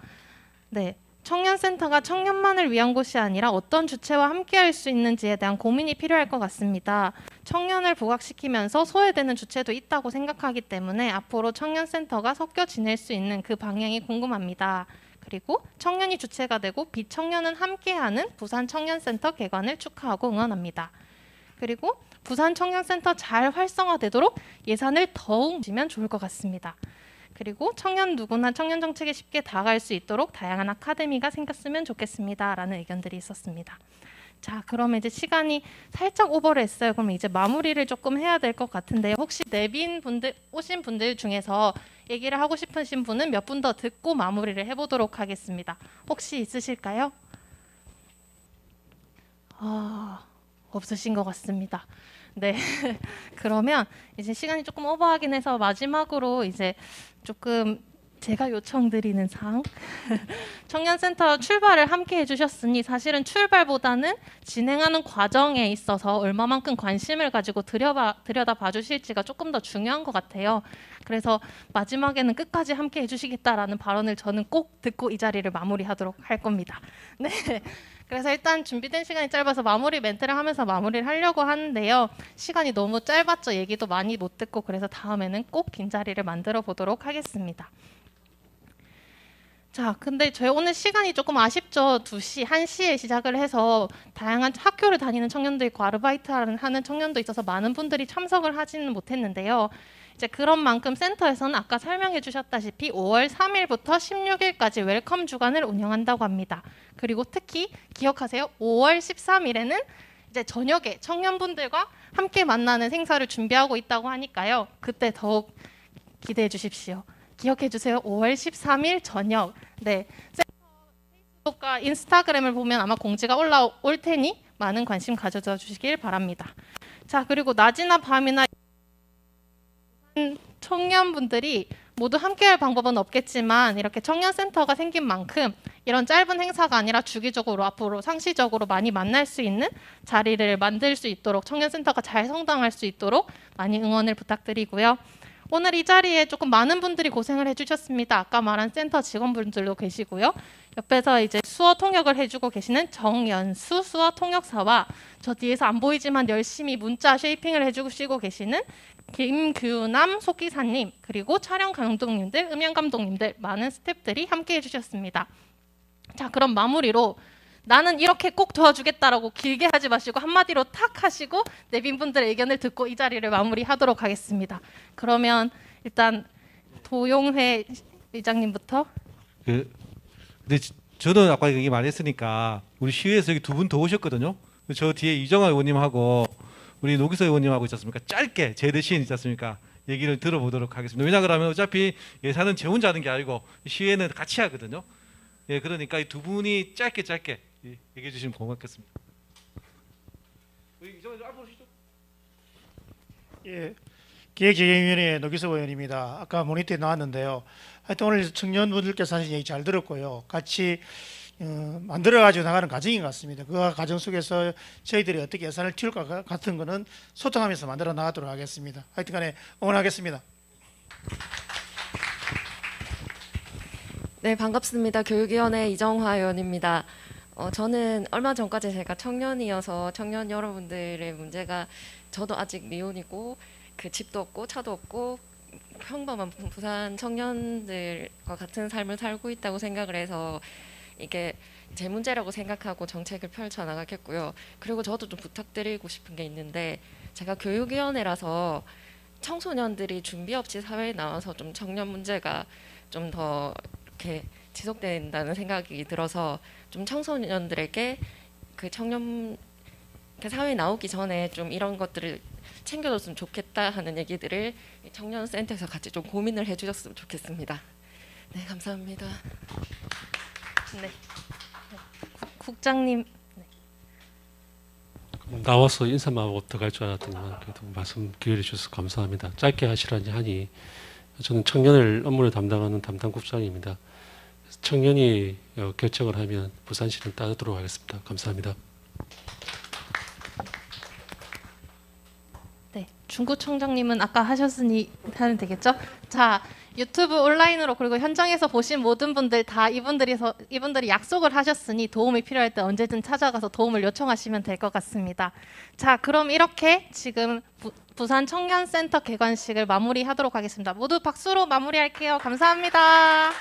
네. 청년센터가 청년만을 위한 곳이 아니라 어떤 주체와 함께할 수 있는지에 대한 고민이 필요할 것 같습니다. 청년을 부각시키면서 소외되는 주체도 있다고 생각하기 때문에 앞으로 청년센터가 섞여 지낼 수 있는 그 방향이 궁금합니다. 그리고 청년이 주체가 되고 비청년은 함께하는 부산 청년센터 개관을 축하하고 응원합니다. 그리고 부산 청년센터 잘 활성화되도록 예산을 더욱 주면 좋을 것 같습니다. 그리고 청년 누구나 청년 정책에 쉽게 다가갈 수 있도록 다양한 아카데미가 생겼으면 좋겠습니다. 라는 의견들이 있었습니다. 자, 그러면 이제 시간이 살짝 오버를 했어요. 그럼 이제 마무리를 조금 해야 될 것 같은데요. 혹시 내빈 분들 오신 분들 중에서 얘기를 하고 싶으신 분은 몇 분 더 듣고 마무리를 해보도록 하겠습니다. 혹시 있으실까요? 없으신 것 같습니다. 네, 그러면 이제 시간이 조금 오버하긴 해서 마지막으로 이제 조금 제가 요청드리는 사항 청년센터 출발을 함께 해주셨으니 사실은 출발보다는 진행하는 과정에 있어서 얼마만큼 관심을 가지고 들여다봐 주실지가 조금 더 중요한 것 같아요. 그래서 마지막에는 끝까지 함께 해주시겠다라는 발언을 저는 꼭 듣고 이 자리를 마무리하도록 할 겁니다. 네. 그래서 일단 준비된 시간이 짧아서 마무리 멘트를 하면서 마무리를 하려고 하는데요. 시간이 너무 짧았죠. 얘기도 많이 못 듣고. 그래서 다음에는 꼭 긴 자리를 만들어 보도록 하겠습니다. 자, 근데 저희 오늘 시간이 조금 아쉽죠. 2시, 1시에 시작을 해서 다양한 학교를 다니는 청년도 있고 아르바이트를 하는 청년도 있어서 많은 분들이 참석을 하지는 못했는데요. 이제 그런 만큼 센터에서는 아까 설명해 주셨다시피 5월 3일부터 16일까지 웰컴 주간을 운영한다고 합니다. 그리고 특히 기억하세요. 5월 13일에는 이제 저녁에 청년분들과 함께 만나는 행사를 준비하고 있다고 하니까요. 그때 더욱 기대해 주십시오. 기억해 주세요. 5월 13일 저녁. 네. 페이스북과 인스타그램을 보면 아마 공지가 올라올 테니 많은 관심 가져다 주시길 바랍니다. 자, 그리고 낮이나 밤이나 청년분들이 모두 함께할 방법은 없겠지만 이렇게 청년센터가 생긴 만큼 이런 짧은 행사가 아니라 주기적으로 앞으로 상시적으로 많이 만날 수 있는 자리를 만들 수 있도록 청년센터가 잘 성장할 수 있도록 많이 응원을 부탁드리고요. 오늘 이 자리에 조금 많은 분들이 고생을 해주셨습니다. 아까 말한 센터 직원분들도 계시고요. 옆에서 이제 수어 통역을 해주고 계시는 정연수 수어 통역사와 저 뒤에서 안 보이지만 열심히 문자 쉐이핑을 해주시고 계시는 김규남 속기사님, 그리고 촬영 감독님들, 음향 감독님들, 많은 스태프들이 함께 해주셨습니다. 자, 그럼 마무리로 나는 이렇게 꼭 도와주겠다라고 길게 하지 마시고 한마디로 탁 하시고 내빈 분들의 의견을 듣고 이 자리를 마무리하도록 하겠습니다. 그러면 일단 도용회 의장님부터. 근데 저는 아까 얘기 많이 했으니까 우리 시의회에서 여기 2분 더 오셨거든요. 저 뒤에 이정아 의원님하고 우리 노기서 의원님하고 있지 않습니까? 짧게 제 대신 있지 않습니까? 얘기를 들어보도록 하겠습니다. 왜냐 그러면 어차피 예산은 제 혼자 하는 게 아니고 시의회는 같이 하거든요. 예, 그러니까 이 2분이 짧게 얘기해 주시면 고맙겠습니다. 이정아 좀 앞으로 오시죠. 예, 기획재정위원회 노기석 의원입니다. 아까 모니터에 나왔는데요. 하여튼 오늘 청년분들께서 사실 얘기 잘 들었고요. 같이 만들어가지고 나가는 과정인 것 같습니다. 그 과정 속에서 저희들이 어떻게 예산을 틔울까 같은 거는 소통하면서 만들어 나가도록 하겠습니다. 하여튼 간에 응원하겠습니다. 네, 반갑습니다. 교육위원회 이정화 의원입니다. 저는 얼마 전까지 제가 청년이어서 청년 여러분들의 문제가 저도 아직 미혼이고 그 집도 없고 차도 없고 평범한 부산 청년들과 같은 삶을 살고 있다고 생각을 해서 이게 제 문제라고 생각하고 정책을 펼쳐나가겠고요. 그리고 저도 좀 부탁드리고 싶은 게 있는데 제가 교육위원회라서 청소년들이 준비 없이 사회에 나와서 좀 청년 문제가 좀 더 이렇게 지속된다는 생각이 들어서 좀 청소년들에게 그 청년 사회에 나오기 전에 좀 이런 것들을 챙겨줬으면 좋겠다 하는 얘기들을 청년센터에서 같이 좀 고민을 해주셨으면 좋겠습니다. 네, 감사합니다. 네, 국장님. 나와서 인사만 하고 어떡할 줄 알았더니만 그래도 말씀 기회를 주셔서 감사합니다. 짧게 하시라니 하니 저는 청년을 업무를 담당하는 담당국장입니다. 청년이 결정을 하면 부산시는 따르도록 하겠습니다. 감사합니다. 네, 중구청장님은 아까 하셨으니 하면 되겠죠? 자, 유튜브 온라인으로 그리고 현장에서 보신 모든 분들 다 이분들이 약속을 하셨으니 도움이 필요할 때 언제든 찾아가서 도움을 요청하시면 될 것 같습니다. 자, 그럼 이렇게 지금 부산 청년센터 개관식을 마무리하도록 하겠습니다. 모두 박수로 마무리할게요. 감사합니다.